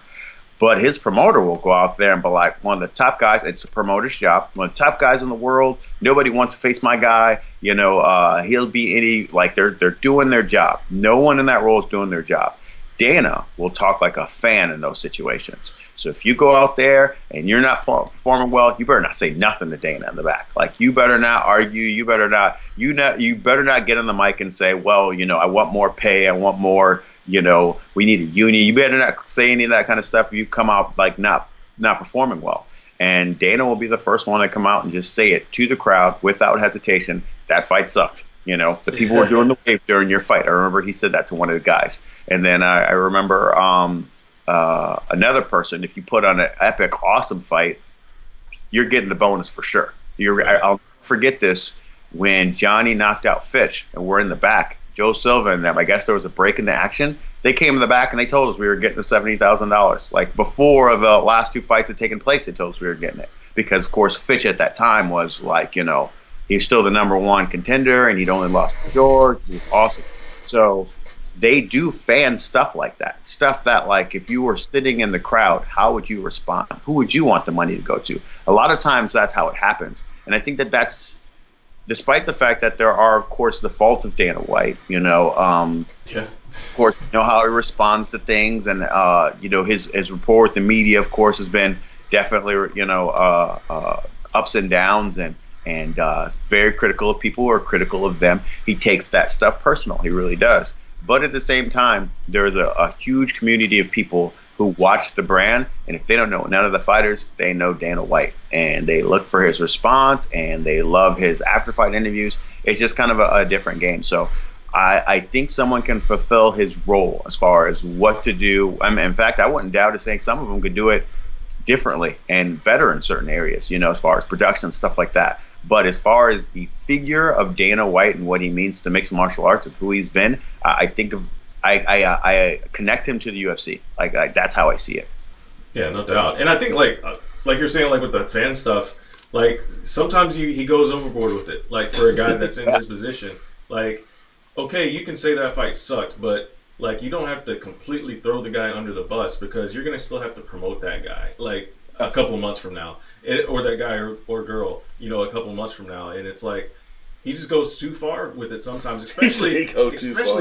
But his promoter will go out there and be like, one of the top guys, it's a promoter's job, one of the top guys in the world, nobody wants to face my guy, you know, he'll be they're doing their job. No one in that role is doing their job. Dana will talk like a fan in those situations. So if you go out there and you're not performing well, you better not say nothing to Dana in the back. Like, you better not argue. You better not get on the mic and say, well, you know, I want more pay. I want more, you know, we need a union. You better not say any of that kind of stuff if you come out like not performing well. And Dana will be the first one to come out and just say it to the crowd without hesitation. That fight sucked. You know, the people were doing the wave during your fight. I remember he said that to one of the guys. And then I remember another person, if you put on an epic, awesome fight, you're getting the bonus for sure. I'll forget this, when Johnny knocked out Fitch and we're in the back, Joe Silva and them, I guess there was a break in the action. They came in the back and they told us we were getting the $70,000. Like, before the last two fights had taken place, they told us we were getting it. Because, of course, Fitch at that time was like, you know, he's still the #1 contender and he'd only lost to George. He was awesome. So they do fan stuff like that. Stuff that, like, if you were sitting in the crowd, how would you respond? Who would you want the money to go to? A lot of times that's how it happens. And I think that's, despite the fact that there are, of course, the faults of Dana White, you know, of course, you know how he responds to things, and, you know, his rapport with the media, of course, has been definitely, you know, ups and downs, and very critical of people who are critical of them. He takes that stuff personal. He really does. But at the same time, there's a huge community of people who watch the brand, and if they don't know none of the fighters, they know Dana White, and they look for his response, and they love his after-fight interviews. It's just kind of a different game. So I think someone can fulfill his role as far as what to do. I mean, in fact, I wouldn't doubt it saying some of them could do it differently and better in certain areas, you know, as far as production, stuff like that. But as far as the figure of Dana White and what he means to mixed martial arts and who he's been, I connect him to the UFC. Like that's how I see it. Yeah, no doubt. And I think like you're saying, like with the fan stuff, like sometimes he goes overboard with it. Like for a guy that's in his position, like okay, you can say that fight sucked, but like you don't have to completely throw the guy under the bus because you're gonna still have to promote that guy like a couple of months from now, or that guy or girl, you know, a couple of months from now, and it's like he just goes too far with it sometimes, especially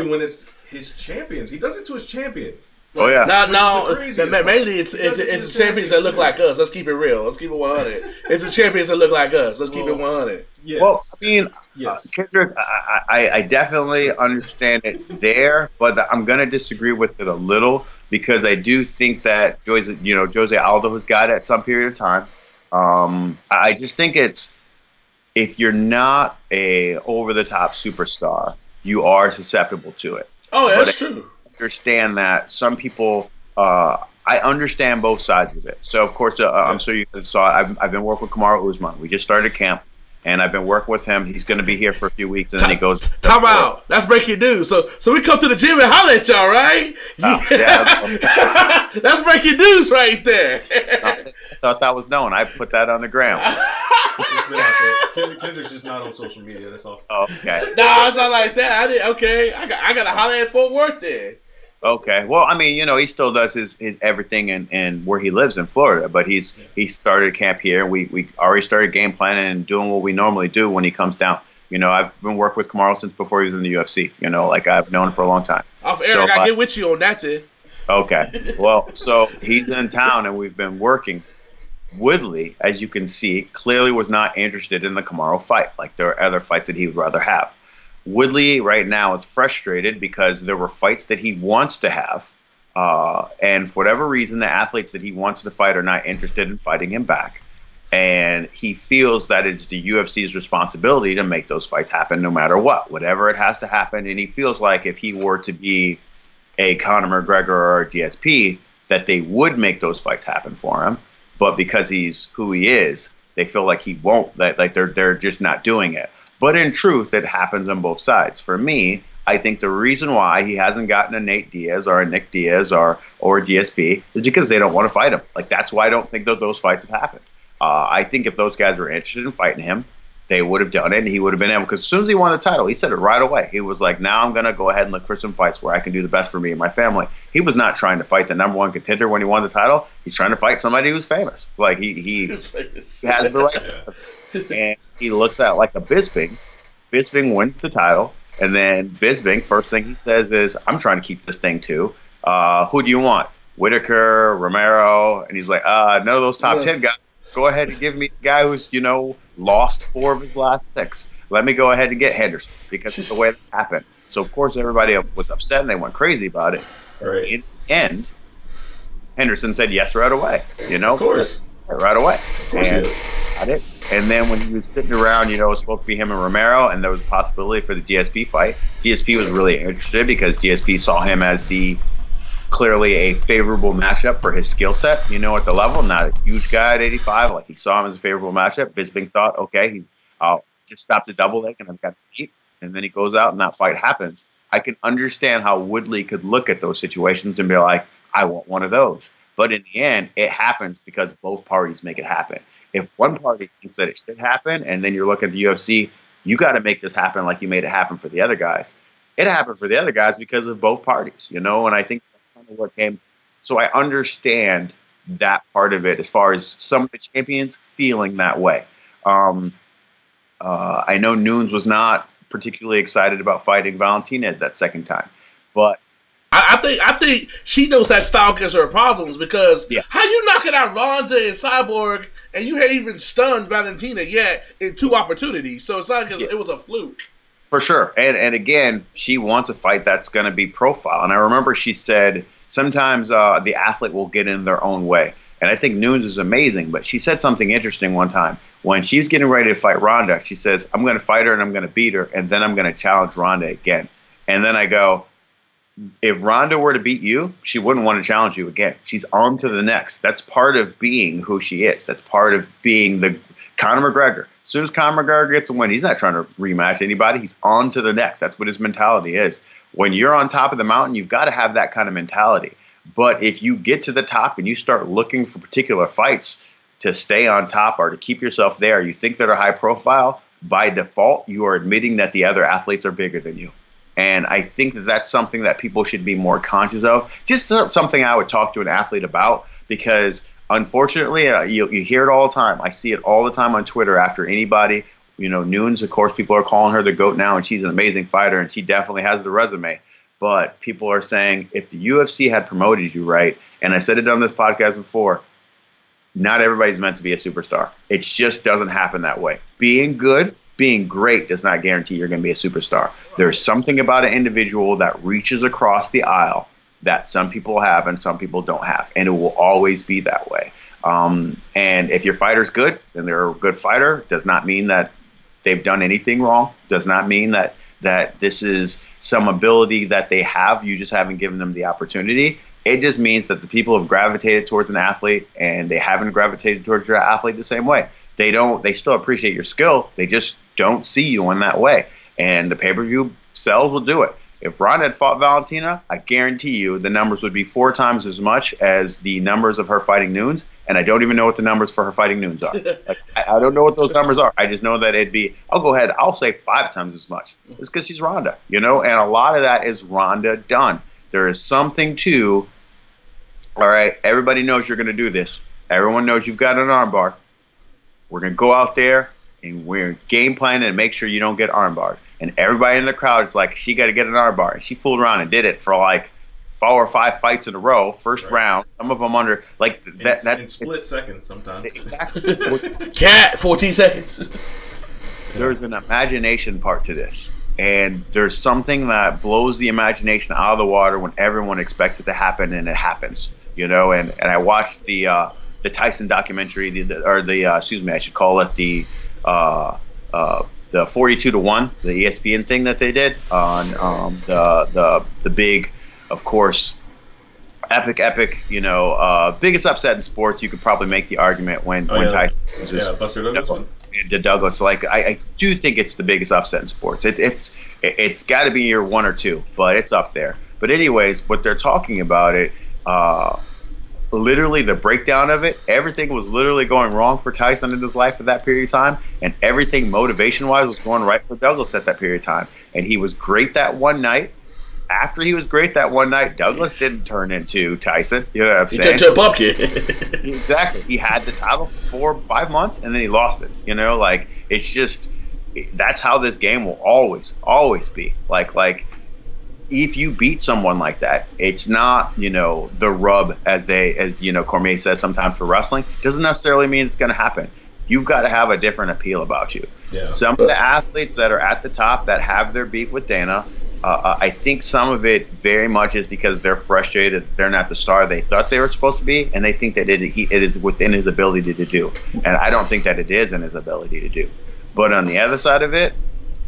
when it's his champions. He does it to his champions. Oh yeah. No. Mainly it's the champions that look like us. Let's keep it real. Let's keep it 100. It's the champions that look like us. Let's keep it 100. Yes. Well, I mean, yes. Kendrick, I definitely understand it there, but I'm gonna disagree with it a little because I do think that Jose Aldo has got it at some period of time. I just think it's if you're not a over the top superstar, you are susceptible to it. Oh, that's true. Understand that some people I understand both sides of it. So of course I'm sure you saw it. I've been working with Kamaru Usman. We just started camp and I've been working with him. He's going to be here for a few weeks and then he goes time out. That's breaking news. So we come to the gym and holler at y'all, right? That's breaking news right there. I thought that was known. I put that on the ground. Kendrick's just not on social media. That's all. Oh, okay. No, it's not like that. I got to holler at Fort Worth then. Okay. Well, I mean, he still does his everything and where he lives in Florida, but he started camp here. We already started game planning and doing what we normally do when he comes down. I've been working with Kamaru since before he was in the UFC. Like I've known him for a long time. Off air, I got to get with you on that then. Okay. Well, so he's in town and we've been working. Woodley, as you can see, clearly was not interested in the Kamaru fight. Like there are other fights that he would rather have. Woodley right now is frustrated because there were fights that he wants to have, and for whatever reason, the athletes that he wants to fight are not interested in fighting him back. And he feels that it's the UFC's responsibility to make those fights happen no matter what, whatever it has to happen. And he feels like if he were to be a Conor McGregor or a GSP, that they would make those fights happen for him. But because he's who he is, they feel like he won't. That like they're just not doing it. But in truth, it happens on both sides. For me, I think the reason why he hasn't gotten a Nate Diaz or a Nick Diaz or a DSP is because they don't want to fight him. Like that's why I don't think that those fights have happened. I think if those guys were interested in fighting him, they would have done it, and he would have been able. Because as soon as he won the title, he said it right away. He was like, "Now I'm gonna go ahead and look for some fights where I can do the best for me and my family." He was not trying to fight the #1 contender when he won the title. He's trying to fight somebody who's famous. Like he has the right, and he looks at like a Bisping. Bisping wins the title, and then Bisping, first thing he says is, "I'm trying to keep this thing too. Who do you want? Whitaker, Romero?" And he's like, "None of those top 10 guys. Go ahead and give me a guy who's lost 4 of his last 6. Let me go ahead and get Henderson because it's the way that happened." So of course everybody was upset and they went crazy about it. Right. In the end, Henderson said yes right away. Of course, right away. Of course and he is. Got it. And then when he was sitting around, it was supposed to be him and Romero, and there was a possibility for the GSP fight. GSP was really interested because GSP saw him as clearly a favorable matchup for his skill set, at the level, not a huge guy at 85. Like he saw him as a favorable matchup. Bisping thought, okay, I'll just stop the double leg and I've got the heat. And then he goes out and that fight happens. I can understand how Woodley could look at those situations and be like, I want one of those. But in the end, it happens because both parties make it happen. If one party thinks that it should happen, and then you're looking at the UFC, you got to make this happen like you made it happen for the other guys. It happened for the other guys because of both parties, and I think that's kind of what came. So I understand that part of it as far as some of the champions feeling that way. I know Nunes was not particularly excited about fighting Valentina that second time, but I think she knows that style gives her problems because how you knocking out Ronda and Cyborg and you haven't even stunned Valentina yet in 2 opportunities, so it's not like it was a fluke. For sure. And again, she wants a fight that's going to be profile. And I remember she said sometimes the athlete will get in their own way. And I think Nunes is amazing, but she said something interesting one time. When she's getting ready to fight Ronda, she says, I'm going to fight her and I'm going to beat her, and then I'm going to challenge Ronda again. And then I go, if Ronda were to beat you, she wouldn't want to challenge you again. She's on to the next. That's part of being who she is. That's part of being the Conor McGregor. As soon as Conor McGregor gets a win, he's not trying to rematch anybody. He's on to the next. That's what his mentality is. When you're on top of the mountain, you've got to have that kind of mentality. But if you get to the top and you start looking for particular fights to stay on top or to keep yourself there, you think that are high profile, by default, you are admitting that the other athletes are bigger than you. And I think that that's something that people should be more conscious of. Just something I would talk to an athlete about, because unfortunately, you hear it all the time. I see it all the time on Twitter after anybody, Nunes, of course, people are calling her the GOAT now, and she's an amazing fighter, and she definitely has the resume. But people are saying, if the UFC had promoted you right, and I said it on this podcast before, not everybody's meant to be a superstar. It just doesn't happen that way. Being good, being great does not guarantee you're going to be a superstar. There's something about an individual that reaches across the aisle that some people have and some people don't have, and it will always be that way. And if your fighter's good, then they're a good fighter. Does not mean that they've done anything wrong. Does not mean that this is some ability that they have. You just haven't given them the opportunity. It just means that the people have gravitated towards an athlete, and they haven't gravitated towards your athlete the same way. They still appreciate your skill. They just don't see you in that way. And the pay-per-view sales will do it. If Ronda had fought Valentina, I guarantee you the numbers would be 4 times as much as the numbers of her fighting Nunes. And I don't even know what the numbers for her fighting Nunes are. I don't know what those numbers are. I just know that I'll say 5 times as much. It's because she's Ronda, and a lot of that is Ronda done. There is something to, all right, everybody knows you're going to do this. Everyone knows you've got an armbar. We're going to go out there, and we're game planning and make sure you don't get armbarred. And everybody in the crowd is like, she got to get an armbar. And she fooled around and did it for like 4 or 5 fights in a row, first round. Some of them under like that. That's in split seconds sometimes. Exactly. Cat, 14 seconds. There's an imagination part to this, and there's something that blows the imagination out of the water when everyone expects it to happen, and it happens. And I watched the Tyson documentary, I should call it the 42-1, the ESPN thing that they did on the big, of course, epic, biggest upset in sports. You could probably make the argument when Tyson Buster Douglas one. Did Douglas. Like I do think it's the biggest upset in sports. It's got to be your 1 or 2, but it's up there. But anyways, what they're talking about it. Literally the breakdown of it, everything was literally going wrong for Tyson in his life at that period of time, and everything motivation-wise was going right for Douglas at that period of time. And he was great that one night. After he was great that one night, Douglas didn't turn into Tyson. You know what I'm saying? He turned to a pumpkin. Exactly. He had the title for 4 or 5 months, and then he lost it. It's just that's how this game will always be. Like. If you beat someone like that, it's not, the rub as Cormier says sometimes for wrestling. Doesn't necessarily mean it's going to happen. You've got to have a different appeal about you. Yeah. Some of the athletes that are at the top that have their beef with Dana, I think some of it very much is because they're frustrated. They're not the star they thought they were supposed to be, and they think that it is within his ability to do. And I don't think that it is in his ability to do. But on the other side of it,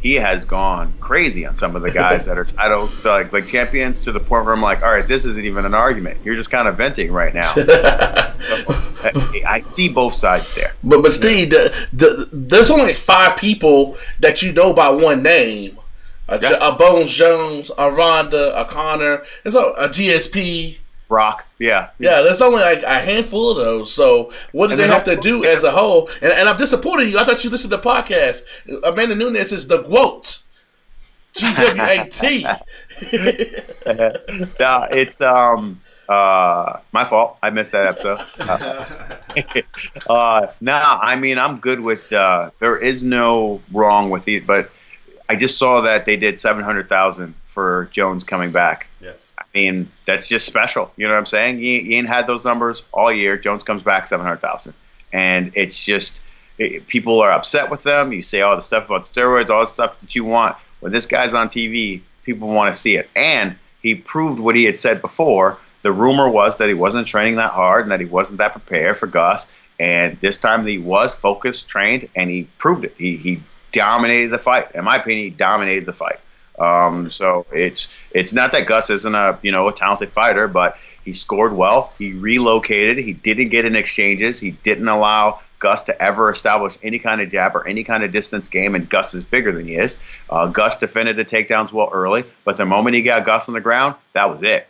he has gone crazy on some of the guys that are titled like champions, to the point where I'm like, all right, this isn't even an argument. You're just kind of venting right now. I see both sides there. But Steve, there's only 5 people that you know by one name. A Bones Jones, a Ronda, a Connor, a GSP. Brock, yeah. There's only like a handful of those. So what do they have to do as a whole? And I'm disappointed in you. I thought you listened to the podcast. Amanda Nunes is the GWAT. GWAT. No, it's my fault. I missed that episode. I'm good with. There is no wrong with it, but I just saw that they did 700,000 for Jones coming back. Yes. I mean, that's just special. You know what I'm saying? He ain't had those numbers all year. Jones comes back 700,000. And it's just, people are upset with them. You say all the stuff about steroids, all the stuff that you want. When this guy's on TV, people want to see it. And he proved what he had said before. The rumor was that he wasn't training that hard and that he wasn't that prepared for Gus. And this time he was focused, trained, and he proved it. He dominated the fight. In my opinion, he dominated the fight. So it's not that Gus isn't a talented fighter, but he scored well. He relocated. He didn't get in exchanges. He didn't allow Gus to ever establish any kind of jab or any kind of distance game, and Gus is bigger than he is. Gus defended the takedowns well early, but the moment he got Gus on the ground, that was it.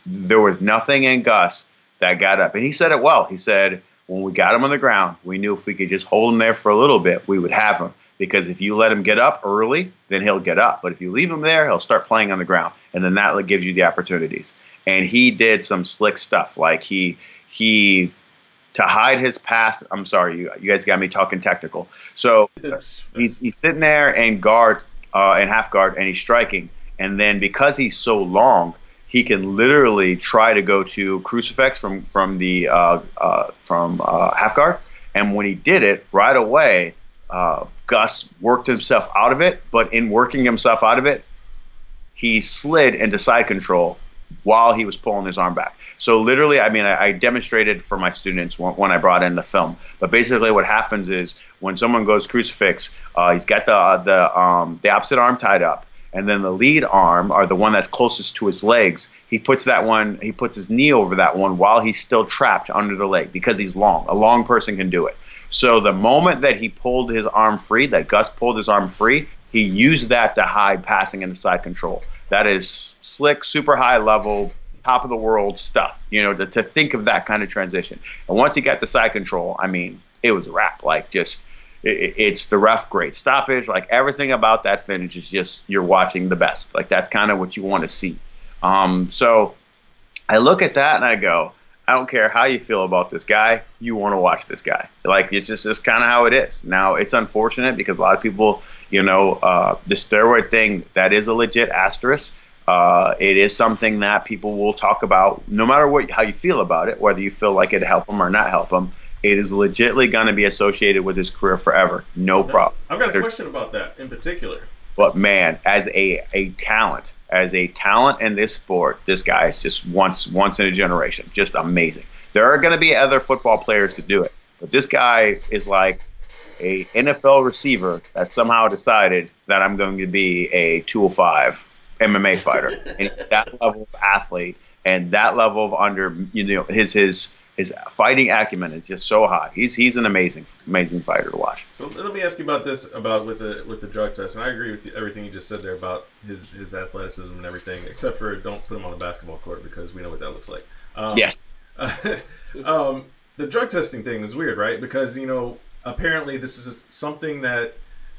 There was nothing in Gus that got up. And he said it well. He said, when we got him on the ground, we knew if we could just hold him there for a little bit, we would have him. Because if you let him get up early, then he'll get up. But if you leave him there, he'll start playing on the ground. And then that gives you the opportunities. And he did some slick stuff. Like he to hide his past. I'm sorry, you guys got me talking technical. So he's sitting there and half guard, and he's striking. And then because he's so long, he can literally try to go to crucifix from half guard. And when he did it right away, Gus worked himself out of it. But in working himself out of it, he slid into side control while he was pulling his arm back. So literally, I mean, I demonstrated for my students when I brought in the film. But basically, what happens is when someone goes crucifix, he's got the opposite arm tied up, and then the lead arm, or the one that's closest to his legs, he puts his knee over that one while he's still trapped under the leg because he's long. A long person can do it. So the moment that he pulled his arm free, that Gus pulled his arm free, he used that to hide passing into side control. That is slick, super high level, top of the world stuff, to think of that kind of transition. And once he got the side control, I mean, it was a wrap. Like, just, it's the ref great stoppage. Like, everything about that finish is just, you're watching the best. Like, that's kind of what you want to see. So I look at that and I go, I don't care how you feel about this guy, you want to watch this guy. Like, it's kind of how it is. Now, it's unfortunate because a lot of people, the steroid thing, that is a legit asterisk. It is something that people will talk about no matter how you feel about it, whether you feel like it help him or not help him. It is legitimately going to be associated with his career forever. No problem. I've got a question about that in particular. But man, as a talent in this sport, this guy is just once in a generation, just amazing. There are going to be other football players to do it, but this guy is like a NFL receiver that somehow decided that I'm going to be a 205 MMA fighter. And that level of athlete and that level of his fighting acumen is just so high. He's an amazing fighter to watch. So let me ask you about this, with the drug test, and I agree with everything you just said there about his athleticism and everything, except for don't put him on the basketball court because we know what that looks like. Yes. The drug testing thing is weird, right? Because apparently this is something that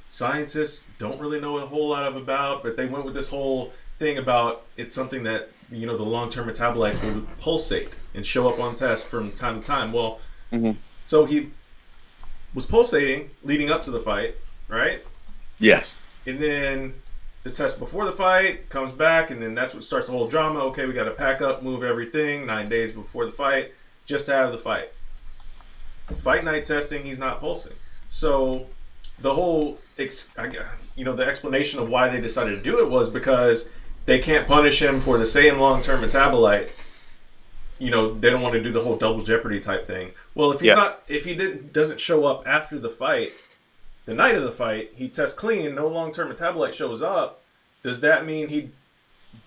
scientists don't really know a whole lot about, but they went with this whole thing about it's something that the long-term metabolites will pulsate and show up on tests from time to time. Well, So he was pulsating leading up to the fight, right? Yes. And then the test before the fight comes back, and then that's what starts the whole drama. Okay, we got to pack up, move everything 9 days before the fight just to have the fight. Fight night testing, he's not pulsing. So the whole, the explanation of why they decided to do it was because they can't punish him for the same long-term metabolite. They don't want to do the whole double jeopardy type thing. Well, if he doesn't show up after the fight, the night of the fight, he tests clean, no long-term metabolite shows up. Does that mean he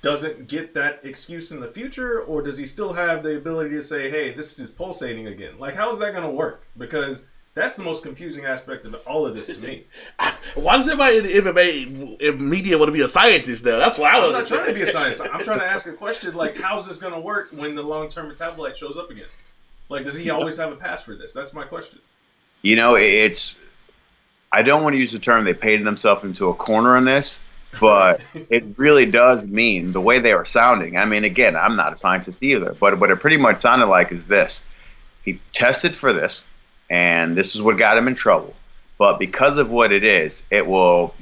doesn't get that excuse in the future, or does he still have the ability to say, hey, this is pulsating again? Like, how is that going to work? Because that's the most confusing aspect of all of this to me. Why does everybody in the MMA media want to be a scientist now? That's why I'm not trying to be a scientist. I'm trying to ask a question like, how's this going to work when the long-term metabolite shows up again? Like, does he always have a pass for this? That's my question. I don't want to use the term they painted themselves into a corner on this, but it really does mean the way they were sounding. I mean, again, I'm not a scientist either, but what it pretty much sounded like is this. He tested for this, and this is what got him in trouble. But because of what it is, it will,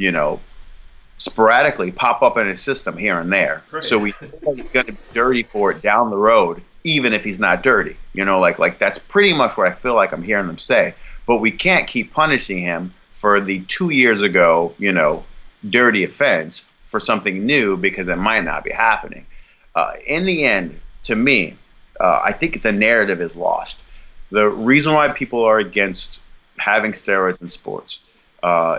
sporadically pop up in his system here and there. Right. So he's going to be dirty for it down the road, even if he's not dirty. Like that's pretty much what I feel like I'm hearing them say. But we can't keep punishing him for the 2 years ago, dirty offense for something new because it might not be happening. In the end, to me, I think the narrative is lost. The reason why people are against having steroids in sports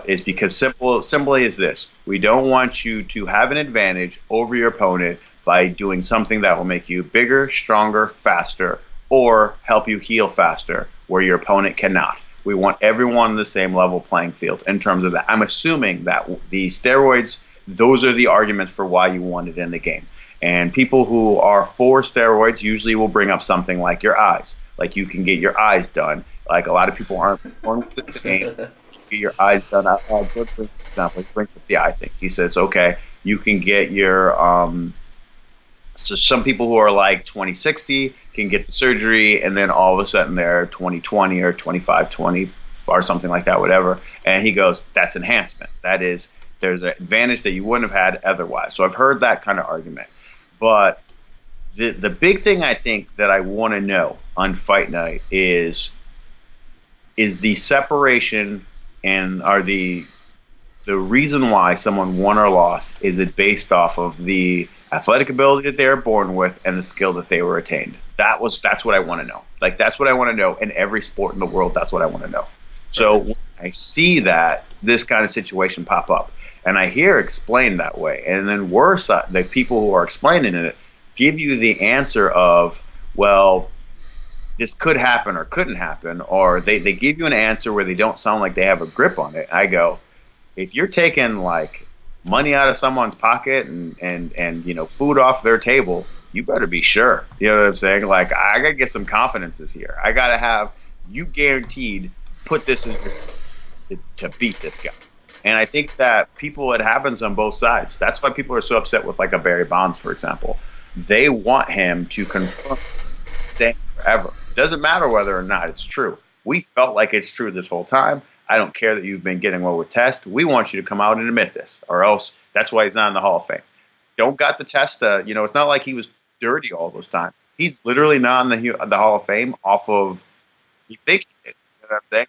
is because simply is this. We don't want you to have an advantage over your opponent by doing something that will make you bigger, stronger, faster, or help you heal faster where your opponent cannot. We want everyone on the same level playing field in terms of that. I'm assuming that the steroids, those are the arguments for why you want it in the game. And people who are for steroids usually will bring up something like your eyes. Like you can get your eyes done. Like a lot of people aren't born with the game. Get your eyes done. For example, he brings up the eye thing. He says, okay, you can get your so some people who are like 2060 can get the surgery, and then all of a sudden they're 2020 or 2520 or something like that, whatever. And he goes, that's enhancement. That is, there's an advantage that you wouldn't have had otherwise. So I've heard that kind of argument. But the big thing I think that I want to know on fight night is the separation and are the reason why someone won or lost, is it based off of the athletic ability that they were born with and the skill that they were attained? That's what I want to know. Like, that's what I want to know in every sport in the world. That's what I want to know. So when I see this kind of situation pop up, and I hear explained that way, and then worse, the people who are explaining it give you the answer of, well, this could happen or couldn't happen, or they give you an answer where they don't sound like they have a grip on it. I go, if you're taking like money out of someone's pocket and food off their table, you better be sure. You know what I'm saying? Like, I gotta get some confidences here. I gotta have you guaranteed put this in your to beat this guy. And I think that it happens on both sides. That's why people are so upset with like a Barry Bonds, for example. They want him to confirm staying forever. Doesn't matter whether or not it's true. We felt like it's true this whole time. I don't care that you've been getting well with tests. We want you to come out and admit this, or else that's why he's not in the Hall of Fame. Don't got the test. It's not like he was dirty all this time. He's literally not in the Hall of Fame off of you think he did. You know what I'm saying?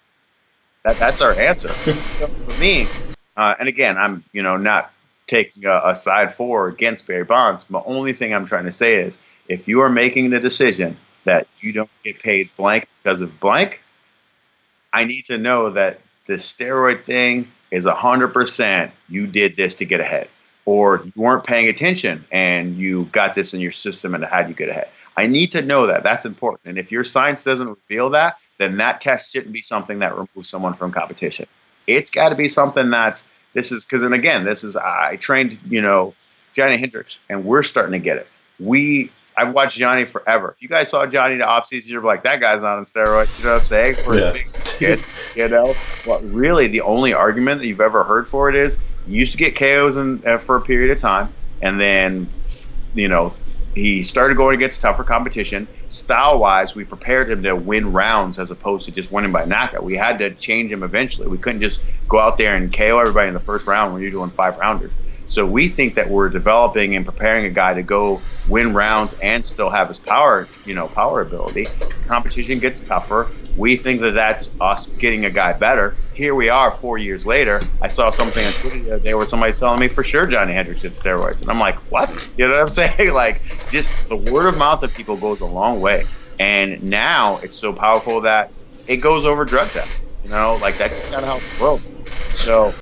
That's our answer. So for me, and again, I'm not taking a side for or against Barry Bonds. The only thing I'm trying to say is, if you are making the decision that you don't get paid blank because of blank, I need to know that the steroid thing is 100% you did this to get ahead, or you weren't paying attention and you got this in your system and how you get ahead. I need to know that. That's important. And if your science doesn't reveal that, then that test shouldn't be something that removes someone from competition. It's got to be something I trained, Johnny Hendricks, and we're starting to get it. I've watched Johnny forever. If you guys saw Johnny in the offseason, you're like, that guy's not on steroids. You know what I'm saying? For his big kid, Well, really, the only argument that you've ever heard for it is he used to get KOs for a period of time, and then, he started going against tougher competition. Style-wise, we prepared him to win rounds as opposed to just winning by knockout. We had to change him eventually. We couldn't just go out there and KO everybody in the first round when you're doing 5-rounders. So we think that we're developing and preparing a guy to go win rounds and still have his power ability. Competition gets tougher. We think that that's us getting a guy better. Here we are 4 years later. I saw something on Twitter the other day where somebody's telling me for sure Johnny Hendricks did steroids. And I'm like, what? You know what I'm saying? Like, just the word of mouth of people goes a long way. And now it's so powerful that it goes over drug tests. Like that's kind of how it's world. So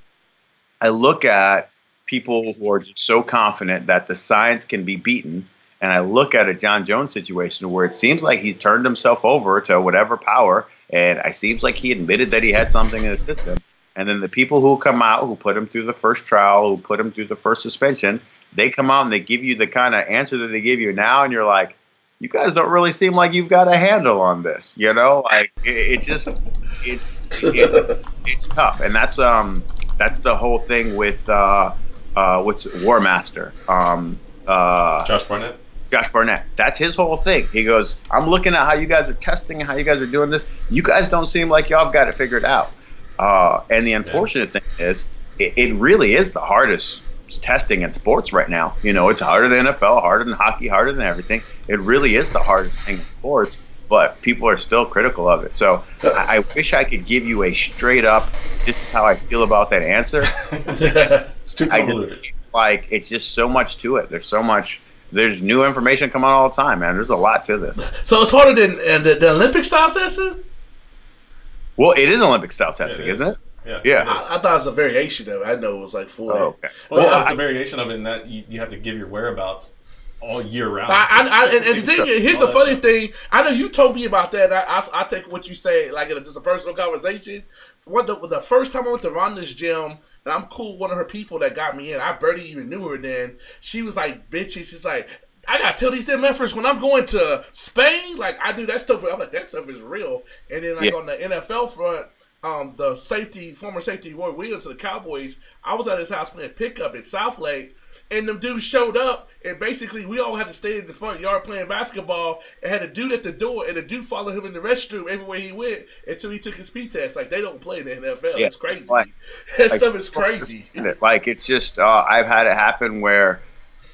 I look at people who are just so confident that the science can be beaten, and I look at a John Jones situation where it seems like he turned himself over to whatever power, and it seems like he admitted that he had something in his system. And then the people who come out, who put him through the first trial, who put him through the first suspension, they come out and they give you the kind of answer that they give you now, and you're like, you guys don't really seem like you've got a handle on this, Like it's tough, and that's the whole thing with what's it, War Master? Josh Barnett. Josh Barnett. That's his whole thing. He goes, I'm looking at how you guys are testing and how you guys are doing this. You guys don't seem like y'all have got it figured out. And the unfortunate thing is, it really is the hardest testing in sports right now. It's harder than NFL, harder than hockey, harder than everything. It really is the hardest thing in sports, but people are still critical of it. So I wish I could give you a straight up, this is how I feel about that answer. It's too convoluted. It's just so much to it. There's new information coming out all the time, man. There's a lot to this. So it's harder than the Olympic style testing? Well, it is Olympic style testing, isn't it? Yeah. I thought it was a variation of it. I know it was like full. Oh, okay. Well, it's a variation of it in that you have to give your whereabouts all year round. And the thing is, here's the funny thing. I know you told me about that. I take what you say like in just a personal conversation. The first time I went to Rhonda's gym, and I'm cool. One of her people that got me in, I barely even knew her then. She was like bitchy. She's like, I gotta tell these MFers when I'm going to Spain. Like I do that stuff. I'm like that stuff is real. And then on the NFL front. The former safety Roy Williams to the Cowboys, I was at his house playing pickup at South Lake, and them dudes showed up, and basically we all had to stay in the front yard playing basketball, and had a dude at the door, and the dude followed him in the restroom everywhere he went until he took his P test. Like they don't play in the NFL. Yeah, it's crazy. That stuff is crazy. Like it's just I've had it happen where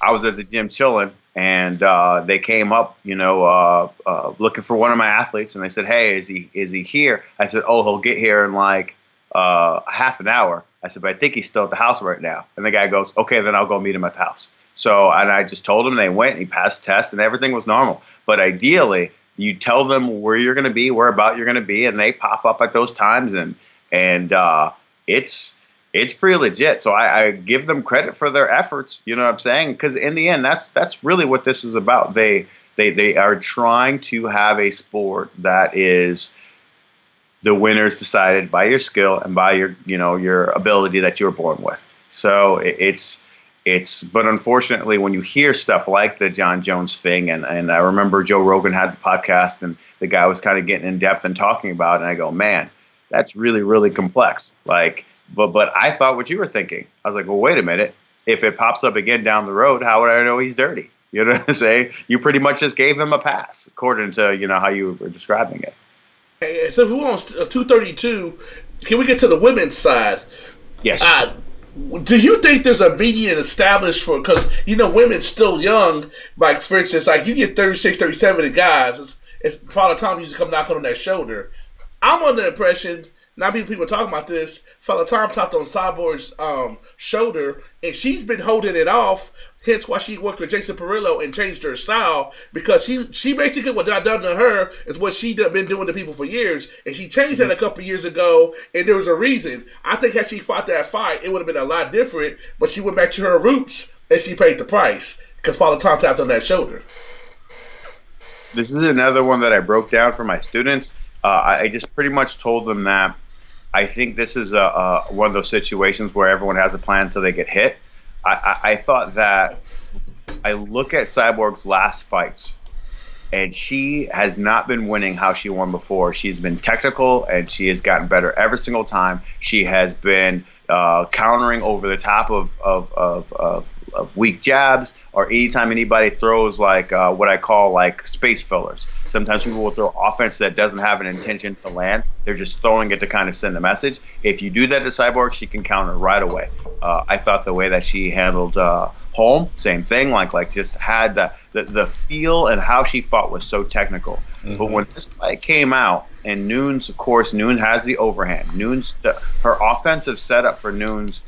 I was at the gym chilling. And they came up, looking for one of my athletes, and they said, "Hey, is he here?" I said, "Oh, he'll get here in like half an hour." I said, "But I think he's still at the house right now." And the guy goes, "Okay, then I'll go meet him at the house." So, and I just told him. They went, and he passed the test, and everything was normal. But ideally, you tell them where you're going to be, whereabout you're going to be, and they pop up at those times, and it's pretty legit. So I give them credit for their efforts. You know what I'm saying? Because in the end, that's really what this is about. They are trying to have a sport that is the winners decided by your skill and by your ability that you were born with. So but unfortunately, when you hear stuff like the John Jones thing, and I remember Joe Rogan had the podcast, and the guy was kind of getting in depth and talking about it, and I go, man, that's really, really complex. Like. But I thought what you were thinking. I was like, well, wait a minute. If it pops up again down the road, how would I know he's dirty? You know what I'm saying? You pretty much just gave him a pass, according to how you were describing it. Hey, so who owns 232? Can we get to the women's side? Yes. Do you think there's a median established for, because, women's still young, like, for instance, like, you get 36, 37 in guys, it's Father Tom used to come knocking on that shoulder. I'm under the impression... Now people talking about this. Fella Tom tapped on Cyborg's shoulder, and she's been holding it off. Hence why she worked with Jason Perillo and changed her style, because she basically what I done to her is what she been doing to people for years, and she changed that a couple years ago, and there was a reason. I think had she fought that fight, it would have been a lot different. But she went back to her roots, and she paid the price because Father Tom tapped on that shoulder. This is another one that I broke down for my students. I just pretty much told them that I think this is one of those situations where everyone has a plan until they get hit. I thought that I look at Cyborg's last fights, and she has not been winning how she won before. She's been technical, and she has gotten better every single time. She has been countering over the top of weak jabs, or anytime anybody throws like what I call like space fillers. Sometimes people will throw offense that doesn't have an intention to land. They're just throwing it to kind of send a message. If you do that to Cyborg, she can counter right away. I thought the way that she handled Holm, same thing. Like just had the feel, and how she fought was so technical. Mm-hmm. But when this fight came out, and Nunes, of course, Nunes has the overhand. Nunes, her offensive setup for Nunes,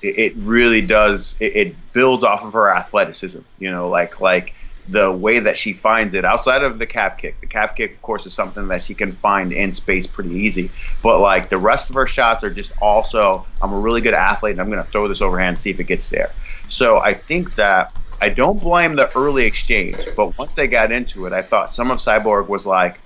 it really does. It builds off of her athleticism. Like the way that she finds it outside of the calf kick. The calf kick, of course, is something that she can find in space pretty easy. But like the rest of her shots are just also, I'm a really good athlete, and I'm going to throw this overhand, see if it gets there. So I think that I don't blame the early exchange, but once they got into it, I thought some of Cyborg was like,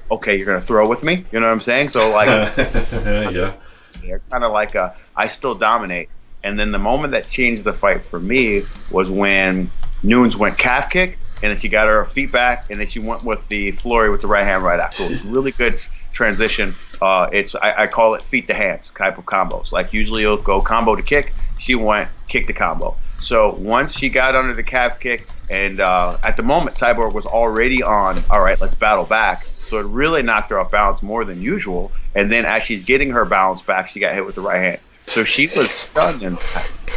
okay, you're going to throw with me? You know what I'm saying? So like, yeah, they're kind of like I still dominate. And then the moment that changed the fight for me was when Nunes went calf kick, and then she got her feet back, and then she went with the flurry with the right hand right afterwards. Really good transition. I call it feet to hands type of combos. Like usually you'll go combo to kick. She went kick to combo. So once she got under the calf kick, and at the moment Cyborg was already on, all right, let's battle back. So it really knocked her off balance more than usual. And then as she's getting her balance back, she got hit with the right hand. So she was stunned, and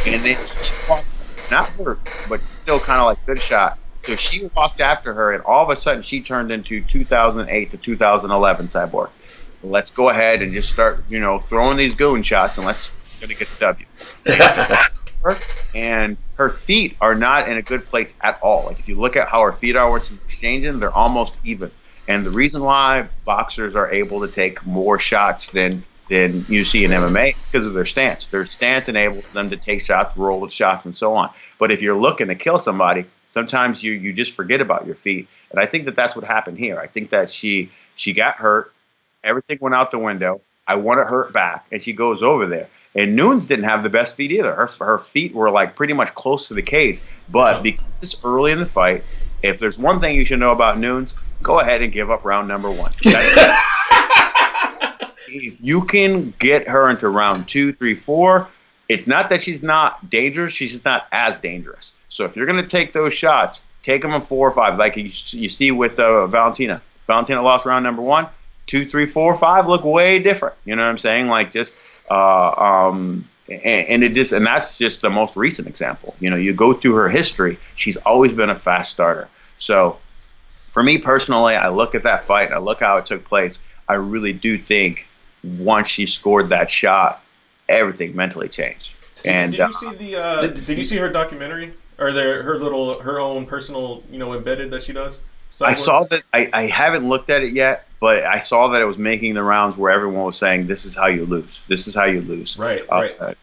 then she walked, not hurt, but still kind of like good shot. So she walked after her, and all of a sudden she turned into 2008 to 2011 Cyborg. Let's go ahead and just start, throwing these goon shots, and let's gonna get the W. And her feet are not in a good place at all. Like if you look at how her feet are when she's exchanging, they're almost even. And the reason why boxers are able to take more shots than than you see in MMA because of their stance. Their stance enables them to take shots, roll with shots, and so on. But if you're looking to kill somebody, sometimes you just forget about your feet. And I think that that's what happened here. I think that she got hurt. Everything went out the window. I want to hurt back. And she goes over there. And Nunes didn't have the best feet either. Her feet were like pretty much close to the cage. But because it's early in the fight, if there's one thing you should know about Nunes, go ahead and give up round number 1. If you can get her into round 2, 3, 4, it's not that she's not dangerous. She's just not as dangerous. So if you're going to take those shots, take them in 4 or 5, like you see with Valentina. Valentina lost round number 1. 2, 3, 4, 5 look way different. You know what I'm saying? Like just and that's just the most recent example. You know, you go through her history, she's always been a fast starter. So for me personally, I look at that fight, I look how it took place. I really do think once she scored that shot, everything mentally changed. And did you see did you see her documentary or her own personal, embedded that she does? Cyborg? I saw that. I haven't looked at it yet, but I saw that it was making the rounds where everyone was saying, "This is how you lose. This is how you lose." Right.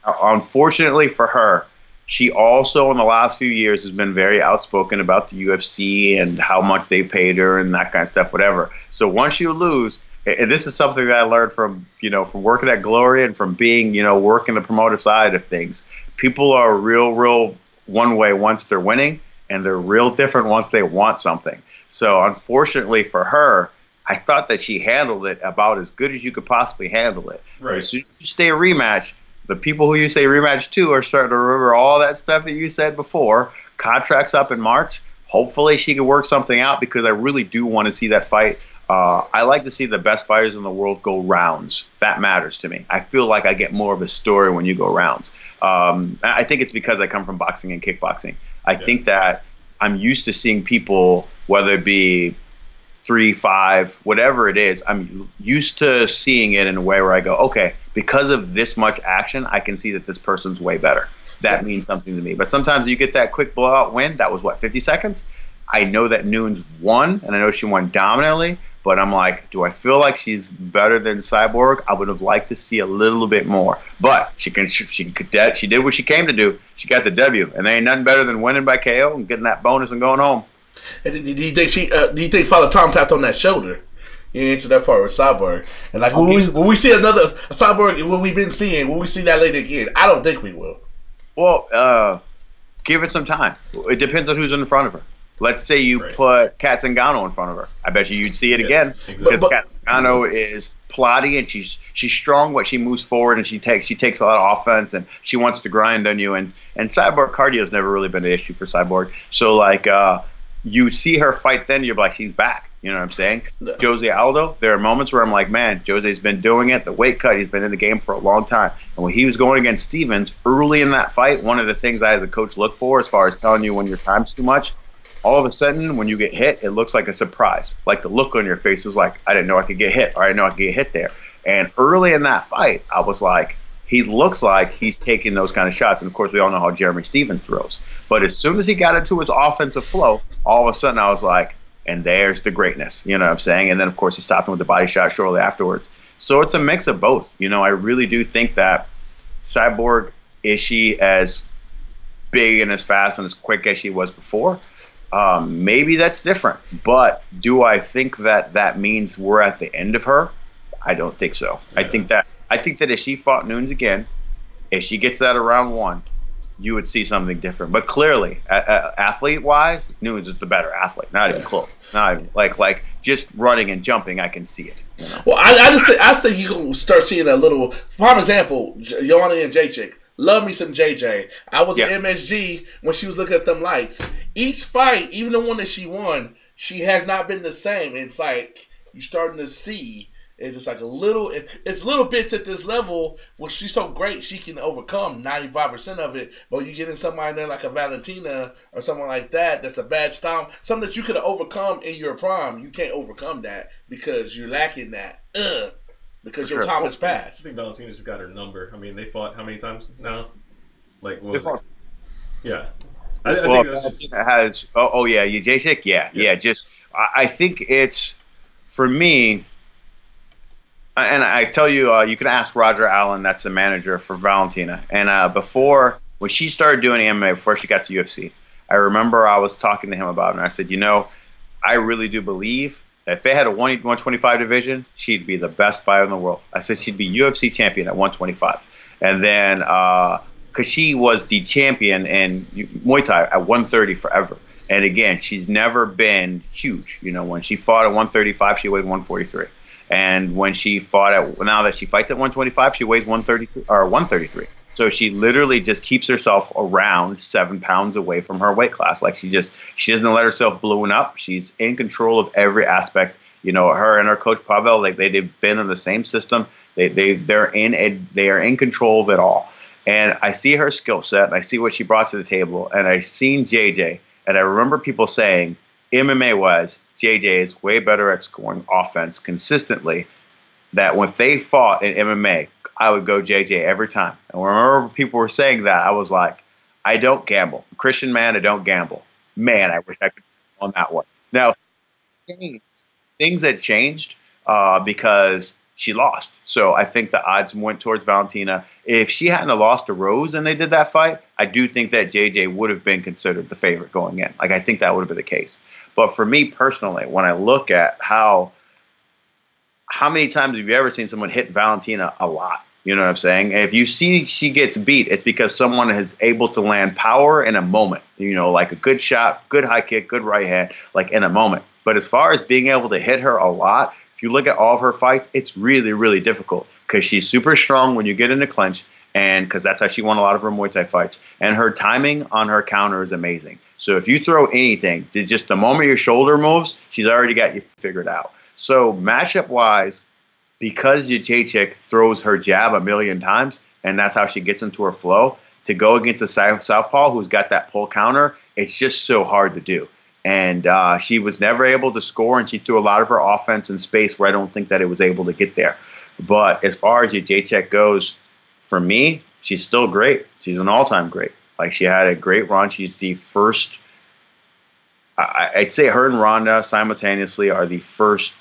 Unfortunately for her, she also in the last few years has been very outspoken about the UFC and how much they paid her and that kind of stuff, whatever. So once you lose, and this is something that I learned from working at Glory and from being, working the promoter side of things. People are real one way once they're winning, and they're real different once they want something. So unfortunately for her, I thought that she handled it about as good as you could possibly handle it. Right. As soon as you say a rematch, the people who you say rematch to are starting to remember all that stuff that you said before. Contract's up in March. Hopefully she can work something out because I really do want to see that fight. I like to see the best fighters in the world go rounds. That matters to me. I feel like I get more of a story when you go rounds. I think it's because I come from boxing and kickboxing. I think that I'm used to seeing people, whether it be 3, 5, whatever it is, I'm used to seeing it in a way where I go, okay, because of this much action, I can see that this person's way better. That means something to me. But sometimes you get that quick blowout win. That was, 50 seconds? I know that Nunes won, and I know she won dominantly, but I'm like, do I feel like she's better than Cyborg? I would have liked to see a little bit more. But she did what she came to do. She got the W, and there ain't nothing better than winning by KO and getting that bonus and going home. And do you think Father Tom tapped on that shoulder? You answer that part with Cyborg. And like when we see another Cyborg, when we've been seeing, when we see that later again, I don't think we will. Well, give it some time. It depends on who's in front of her. Let's say you put Kat Zingano in front of her. I bet you'd see it again. Exactly. Because Kat Zingano is plotty and she's strong, but she moves forward and she takes a lot of offense and she wants to grind on you. And Cyborg cardio has never really been an issue for Cyborg. So like you see her fight, then you're like, she's back. You know what I'm saying? Jose Aldo, there are moments where I'm like, man, Jose's been doing it. The weight cut, he's been in the game for a long time. And when he was going against Stevens early in that fight, one of the things I as a coach look for as far as telling you when your time's too much, all of a sudden, when you get hit, it looks like a surprise. Like the look on your face is like, I didn't know I could get hit, or I didn't know I could get hit there. And early in that fight, I was like, he looks like he's taking those kind of shots. And of course, we all know how Jeremy Stevens throws. But as soon as he got into his offensive flow, all of a sudden I was like, and there's the greatness. You know what I'm saying? And then, of course, he stopped him with the body shot shortly afterwards. So it's a mix of both. I really do think that Cyborg, is she as big and as fast and as quick as she was before? Maybe that's different, but do I think that means we're at the end of her? I don't think so. Yeah. I think that if she fought Nunes again, if she gets that around 1, you would see something different. But clearly, athlete-wise, Nunes is the better athlete. Not even close. Not even like just running and jumping. I can see it. Well, I just think you can start seeing a little. For example, Joanna and Jacek. Love me some JJ. I was at MSG when she was looking at them lights. Each fight, even the one that she won, she has not been the same. It's like you're starting to see. It's just like it's little bits at this level where she's so great she can overcome 95% of it. But you get in somebody there like a Valentina or someone like that's a bad style. Something that you could have overcome in your prime. You can't overcome that because you're lacking that. Because your time has passed. I think Valentina just got her number. I mean, they fought how many times now? Like, what was it? Yeah. I think that's just... has... Oh, yeah. Jacek? Yeah. Just... I think it's... For me... And I tell you, you can ask Roger Allen, that's the manager for Valentina. And before, when she started doing MMA, before she got to UFC, I remember I was talking to him about it, and I said, I really do believe that if they had a 125 division, she'd be the best fighter in the world. I said she'd be UFC champion at 125. And then, because she was the champion in Muay Thai at 130 forever. And again, she's never been huge. When she fought at 135, she weighed 143. And when she fought now that she fights at 125, she weighs 133. So she literally just keeps herself around 7 pounds away from her weight class. Like she doesn't let herself balloon up. She's in control of every aspect. Her and her coach Pavel, they've been in the same system. They're in control of it all. And I see her skill set, and I see what she brought to the table, and I seen JJ, and I remember people saying MMA-wise, JJ is way better at scoring offense consistently. That when they fought in MMA, I would go JJ every time. And when I remember people were saying that, I was like, I don't gamble. Christian man, I don't gamble. Man, I wish I could on that one. Now, things had changed because she lost. So I think the odds went towards Valentina. If she hadn't lost to Rose and they did that fight, I do think that JJ would have been considered the favorite going in. Like, I think that would have been the case. But for me personally, when I look at how many times have you ever seen someone hit Valentina a lot? You know what I'm saying? And if you see she gets beat, it's because someone is able to land power in a moment. Like a good shot, good high kick, good right hand, like in a moment. But as far as being able to hit her a lot, if you look at all of her fights, it's really, really difficult because she's super strong when you get into clinch, and because that's how she won a lot of her Muay Thai fights. And her timing on her counter is amazing. So if you throw anything, just the moment your shoulder moves, she's already got you figured out. So matchup-wise, because Jacek throws her jab a million times, and that's how she gets into her flow, to go against a southpaw who's got that pull counter, it's just so hard to do. And she was never able to score, and she threw a lot of her offense in space where I don't think that it was able to get there. But as far as Jacek goes, for me, she's still great. She's an all-time great. Like, she had a great run. She's the first, I'd say her and Ronda simultaneously are the first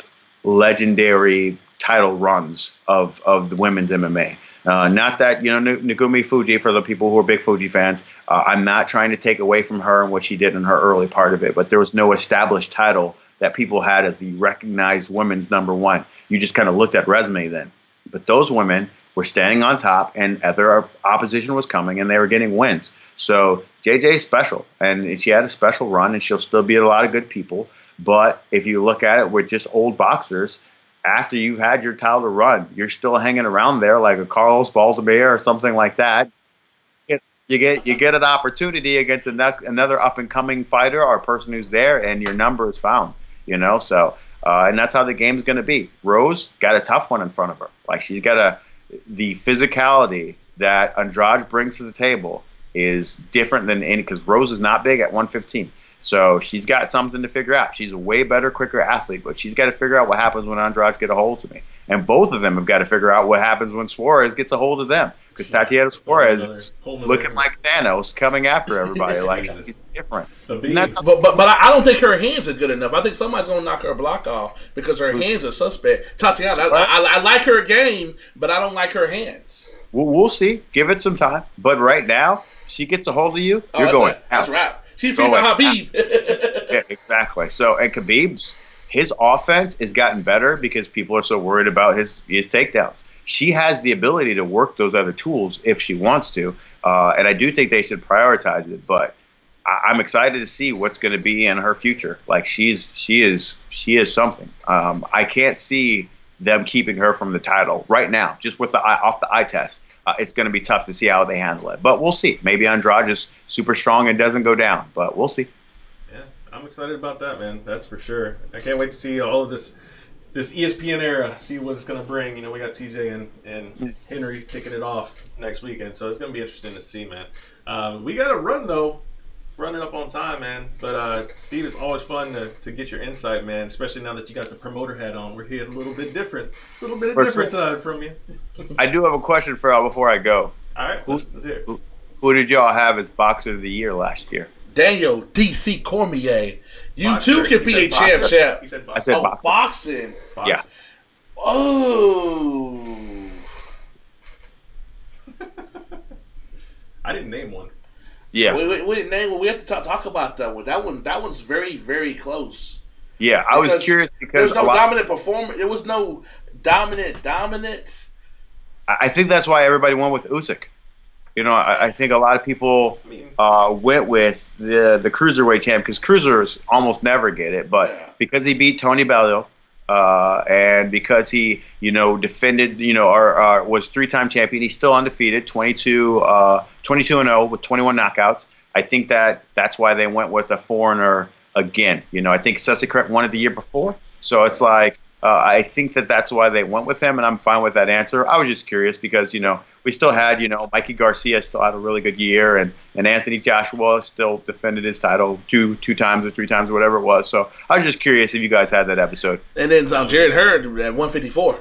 legendary title runs of the women's MMA. Not that, Nagumi Fuji, for the people who are big Fuji fans, I'm not trying to take away from her and what she did in her early part of it, but there was no established title that people had as the recognized women's number one. You just kind of looked at resume then. But those women were standing on top, and other opposition was coming, and they were getting wins. So JJ is special, and she had a special run, and she'll still beat a lot of good people. But if you look at it with just old boxers, after you've had your title to run, you're still hanging around there like a Carlos Baldomir or something like that. You get an opportunity against another up-and-coming fighter or a person who's there, and your number is found. So and that's how the game's going to be. Rose got a tough one in front of her. Like, she's got the physicality that Andrade brings to the table is different than any, because Rose is not big at 115. So she's got something to figure out. She's a way better, quicker athlete, but she's got to figure out what happens when Andrade get a hold of me. And both of them have got to figure out what happens when Suarez gets a hold of them. Because Tatiana Suarez is looking like Thanos coming after everybody. Like, she's different. But I don't think her hands are good enough. I think somebody's going to knock her block off because her hands are suspect. Tatiana, I like her game, but I don't like her hands. We'll see. Give it some time. But right now, she gets a hold of you, you're going out. That's right. She's female Khabib. Yeah, exactly. So, and Khabib's, his offense has gotten better because people are so worried about his takedowns. She has the ability to work those other tools if she wants to, and I do think they should prioritize it. But I'm excited to see what's going to be in her future. Like, she is something. I can't see them keeping her from the title right now, just with off the eye test. It's going to be tough to see how they handle it. But we'll see. Maybe Andrade is super strong and doesn't go down. But we'll see. Yeah, I'm excited about that, man. That's for sure. I can't wait to see all of this ESPN era, see what it's going to bring. We got TJ and Henry kicking it off next weekend. So it's going to be interesting to see, man. We got to run, though. Running up on time, man. But Steve, it's always fun to get your insight, man. Especially now that you got the promoter hat on. We're hearing a little bit different side from you. I do have a question for y'all before I go. All right, let's hear it. Who did y'all have as Boxer of the Year last year? Daniel D.C. Cormier. You Boxer. too can be a champ. He said boxer. I said boxer. Boxing. Yeah. Oh. I didn't name one. Yeah. We didn't name one. We have to talk about that one. That one's very, very close. Yeah, I was curious because there was no dominant performer. There was no dominant. I think that's why everybody went with Usyk. You know, I think a lot of people went with the cruiserweight champ because cruisers almost never get it, but because he beat Tony Bellew, and because he, defended, or was three-time champion, he's still undefeated, 22-0 with 21 knockouts. I think that's why they went with a foreigner again. I think Sessikret won it the year before, so it's like I think that's why they went with him, and I'm fine with that answer. I was just curious because we still had Mikey Garcia still had a really good year, and Anthony Joshua still defended his title two times or three times or whatever it was. So I was just curious if you guys had that episode. And then Jared Hurd at 154.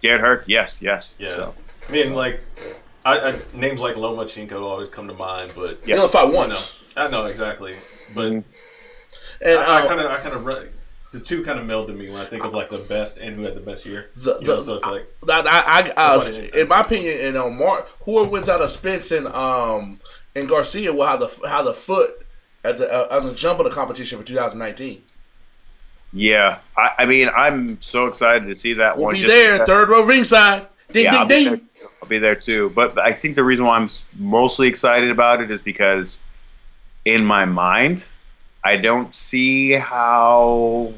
Jared Hurd, yes. Yeah. So. I mean, like, names like Lomachenko always come to mind, but he only fought once. I know exactly, but and I kind of the two kind of meld to me when I think of like the best and who had the best year. So it's like in my opinion, who wins out of Spence and Garcia will have the foot at on the jump of the competition for 2019. Yeah, I mean, I'm so excited to see that we'll one. We'll be there, third row ringside. Ding, ding, ding. I'll be there too. But I think the reason why I'm mostly excited about it is because in my mind, I don't see how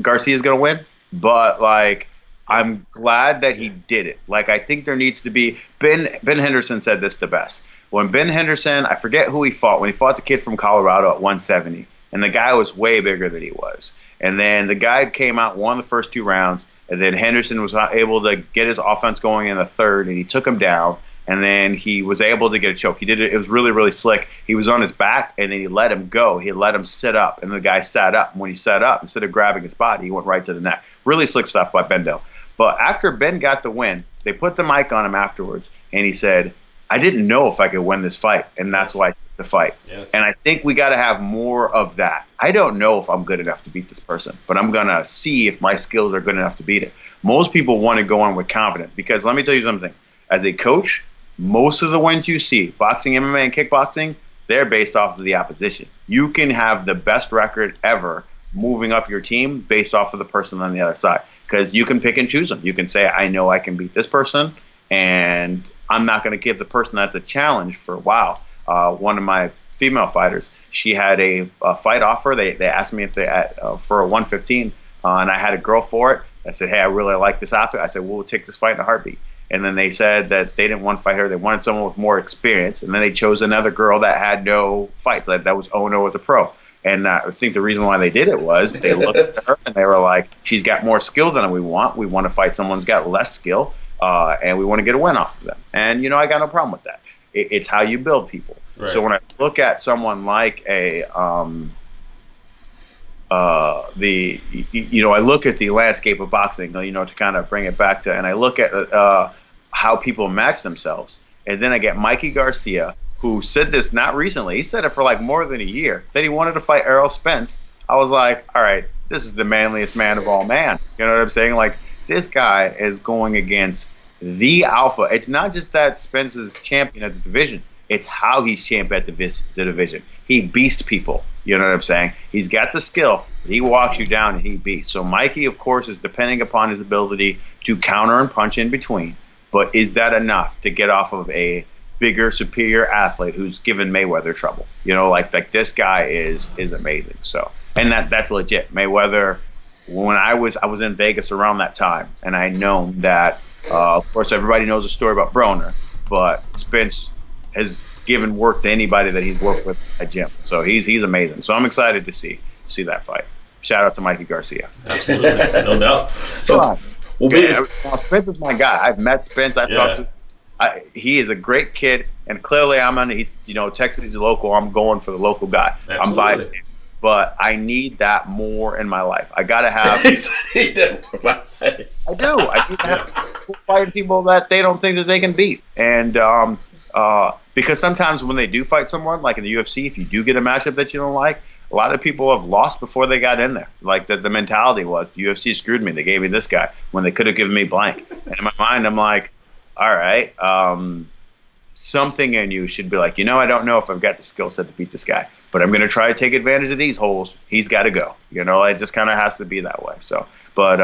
Garcia's going to win, but like I'm glad that he did it. Like I think there needs to be Ben Henderson said this the best. When Ben Henderson, I forget who he fought, when he fought the kid from Colorado at 170, and the guy was way bigger than he was. And then the guy came out, won the first two rounds, and then Henderson was not able to get his offense going in the third, and he took him down. And then he was able to get a choke. He did it. It was really, really slick. He was on his back, and then he let him go. He let him sit up, and the guy sat up. And when he sat up, instead of grabbing his body, he went right to the neck. Really slick stuff by Bendo. But after Ben got the win, they put the mic on him afterwards, and he said, I didn't know if I could win this fight, and that's why I took the fight. Yes. And I think we got to have more of that. I don't know if I'm good enough to beat this person, but I'm going to see if my skills are good enough to beat it. Most people want to go in with confidence because let me tell you something. As a coach, most of the wins you see, boxing, MMA, and kickboxing, they're based off of the opposition. You can have the best record ever moving up your team based off of the person on the other side because you can pick and choose them. You can say, I know I can beat this person, and I'm not going to give the person that's a challenge for a while. One of my female fighters, she had a fight offer. They asked me if for a 115, and I had a girl for it. I said, hey, I really like this outfit. I said, we'll take this fight in a heartbeat. And then they said that they didn't want to fight her. They wanted someone with more experience. And then they chose another girl that had no fights. That was Ono as a pro. And I think the reason why they did it was they looked at her and they were like, she's got more skill than we want. We want to fight someone who's got less skill, and we want to get a win off of them. And, I got no problem with that. It's how you build people. Right. So when I look at someone like I look at the landscape of boxing, to kind of bring it back to, and I look at how people match themselves. And then I get Mikey Garcia, who said this not recently. He said it for like more than a year, that he wanted to fight Errol Spence. I was like, all right, this is the manliest man of all man. You know what I'm saying? Like, this guy is going against the alpha. It's not just that Spence is champion of the division. It's how he's champion at the division. He beasts people. You know what I'm saying? He's got the skill. He walks you down and he beats. So Mikey, of course, is depending upon his ability to counter and punch in between. But is that enough to get off of a bigger, superior athlete who's given Mayweather trouble? Like this guy is amazing. So, and that's legit. Mayweather, when I was in Vegas around that time, and I know that, of course, everybody knows the story about Broner, but Spence has given work to anybody that he's worked with at gym. So he's amazing. So I'm excited to see that fight. Shout out to Mikey Garcia. Absolutely, no doubt. So, Spence is my guy. I've met Spence. I've talked to. He is a great kid, and clearly he's Texas is local. I'm going for the local guy. Absolutely. I'm buying him. But I need that more in my life. I gotta have. I do. I need to have people fighting people that they don't think that they can beat, and because sometimes when they do fight someone, like in the UFC, if you do get a matchup that you don't like, a lot of people have lost before they got in there. Like the mentality was, UFC screwed me. They gave me this guy when they could have given me blank. And in my mind, I'm like, all right, something in you should be like, I don't know if I've got the skill set to beat this guy, but I'm going to try to take advantage of these holes. He's got to go. It just kind of has to be that way. So, but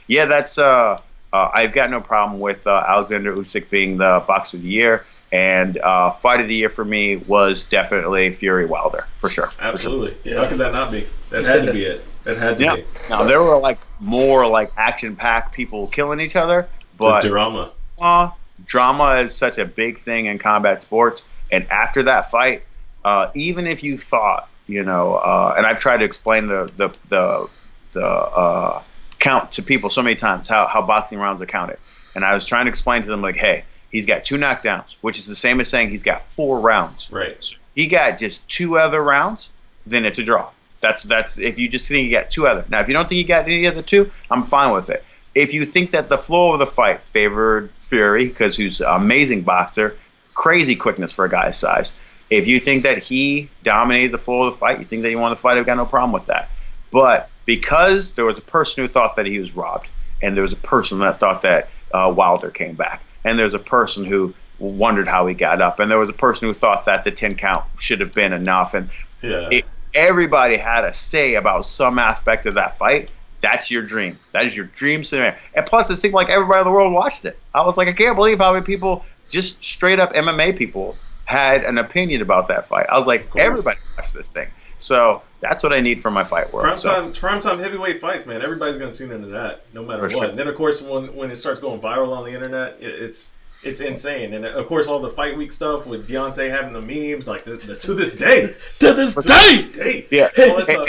that's I've got no problem with Alexander Usyk being the boxer of the year. And fight of the year for me was definitely Fury Wilder, for sure. Absolutely. For sure. Yeah. How could that not be? That had to be it. That had to be. Now, there were more action-packed people killing each other, but the drama. Drama is such a big thing in combat sports. And after that fight, even if you thought, and I've tried to explain the count to people so many times, how boxing rounds are counted. And I was trying to explain to them, hey, he's got 2 knockdowns, which is the same as saying he's got 4 rounds. Right. So he got just 2 other rounds, then it's a draw. That's if you just think he got 2 other. Now, if you don't think he got any of the 2, I'm fine with it. If you think that the flow of the fight favored Fury, because he's an amazing boxer, crazy quickness for a guy his size. If you think that he dominated the flow of the fight, you think that he won the fight, I've got no problem with that. But because there was a person who thought that he was robbed, and there was a person that thought that Wilder came back, and there's a person who wondered how he got up, and there was a person who thought that the 10 count should have been enough, and everybody had a say about some aspect of that fight. That's your dream. That is your dream scenario. And plus, it seemed like everybody in the world watched it. I was like, I can't believe how many people, just straight up MMA people, had an opinion about that fight. I was like, everybody watched this thing. So that's what I need for my fight world. Prime time heavyweight fights, man. Everybody's going to tune into that, no matter what. Sure. And then, of course, when it starts going viral on the internet, it's insane. And of course, all the fight week stuff with Deontay having the memes, like to this day, yeah. All that stuff.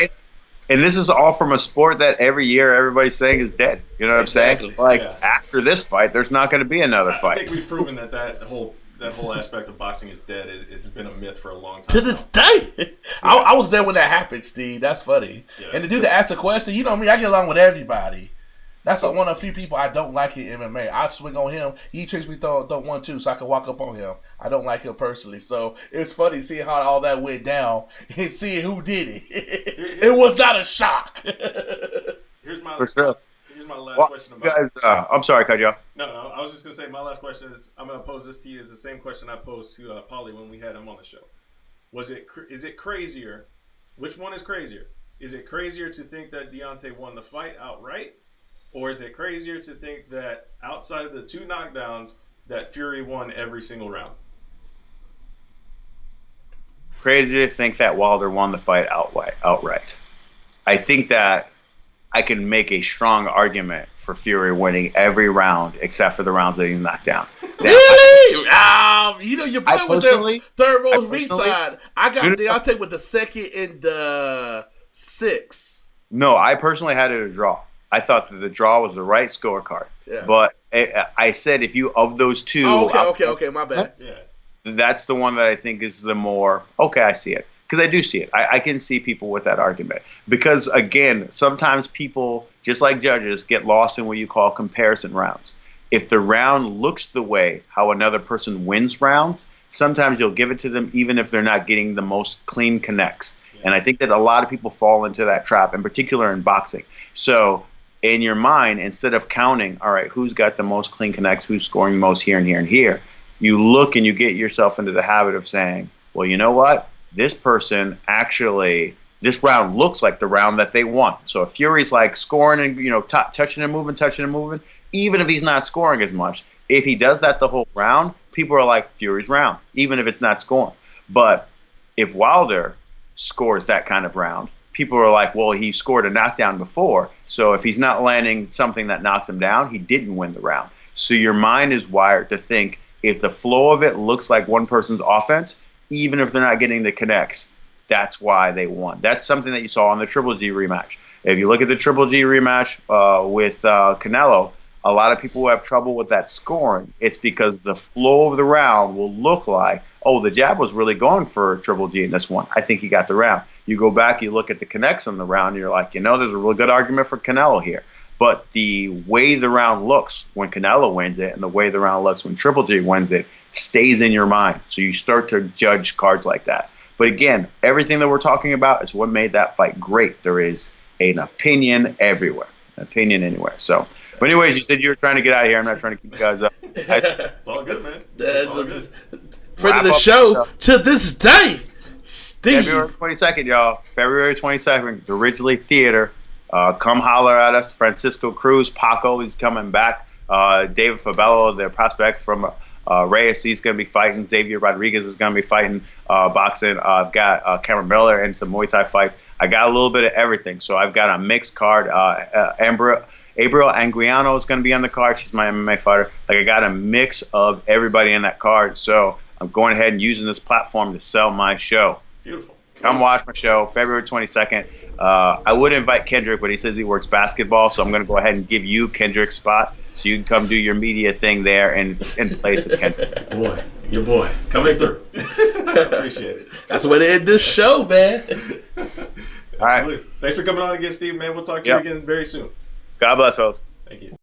And this is all from a sport that every year everybody's saying is dead. You know what I'm saying? After this fight, there's not going to be another fight. I think we've proven that whole aspect of boxing is dead. It's been a myth for a long time. To this day. I was there when that happened, Steve. That's funny. Yeah. And the dude that asked the question, you know me, I get along with everybody. That's one of the few people I don't like in MMA. I swing on him. He tricks me throw 1-2 so I can walk up on him. I don't like him personally. So it's funny seeing how all that went down and seeing who did it. It was not a shock. Here's my For sure. Here's my last question about guys, I'm sorry, Kajo. No, I was just going to say my last question is, I'm going to pose this to you, is the same question I posed to Paulie when we had him on the show. Is it crazier? Which one is crazier? Is it crazier to think that Deontay won the fight outright? Or is it crazier to think that outside of the 2 knockdowns, that Fury won every single round? Crazy to think that Wilder won the fight outright. I think that I can make a strong argument for Fury winning every round except for the rounds that he knocked down. Really? Your boy was there third row ringside. I got Deontay with the 2nd and the 6th. No, I personally had it a draw. I thought that the draw was the right scorecard. Yeah. But I said if you, of those 2. Oh, okay, my bad. That's the one that I think is the more, okay, I see it. Because I do see it. I can see people with that argument. Because, again, sometimes people, just like judges, get lost in what you call comparison rounds. If the round looks the way how another person wins rounds, sometimes you'll give it to them even if they're not getting the most clean connects. Yeah. And I think that a lot of people fall into that trap, in particular in boxing. So in your mind, instead of counting, all right, who's got the most clean connects, who's scoring most here and here and here, you look and you get yourself into the habit of saying, well, you know what? This person actually, this round looks like the round that they won. So if Fury's like scoring and, touching and moving, even if he's not scoring as much, if he does that the whole round, people are like, Fury's round, even if it's not scoring. But if Wilder scores that kind of round, people are like, well, he scored a knockdown before, so if he's not landing something that knocks him down, he didn't win the round. So your mind is wired to think if the flow of it looks like one person's offense, even if they're not getting the connects, that's why they won. That's something that you saw on the Triple G rematch. If you look at the Triple G rematch with Canelo, a lot of people who have trouble with that scoring, it's because the flow of the round will look like, oh, the jab was really going for Triple G in this one. I think he got the round. You go back, you look at the connects on the round, and you're like, there's a really good argument for Canelo here. But the way the round looks when Canelo wins it and the way the round looks when Triple G wins it stays in your mind. So you start to judge cards like that. But again, everything that we're talking about is what made that fight great. There is an opinion everywhere, an opinion anywhere. So, but anyways, you said you were trying to get out of here. I'm not trying to keep you guys up. It's all good, man. It's all good. Friend of the show to this day, Steve. February 22nd, y'all. February 22nd, the Ridgely Theater. Come holler at us. Francisco Cruz, Paco, he's coming back. David Fabello, the prospect from Reyes, he's going to be fighting. Xavier Rodriguez is going to be fighting boxing. I've got Cameron Miller and some Muay Thai fights. I got a little bit of everything. So I've got a mixed card. Abriel Anguiano is going to be on the card. She's my MMA fighter. Like, I got a mix of everybody in that card. So I'm going ahead and using this platform to sell my show. Beautiful. Come watch my show, February 22nd. I would invite Kendrick, but he says he works basketball, so I'm going to go ahead and give you Kendrick's spot so you can come do your media thing there in place of Kendrick. Boy, your boy. Coming through. Appreciate it. That's the way to end this show, man. All right. Thanks for coming on again, Steve, man. We'll talk to you again very soon. God bless, folks. Thank you.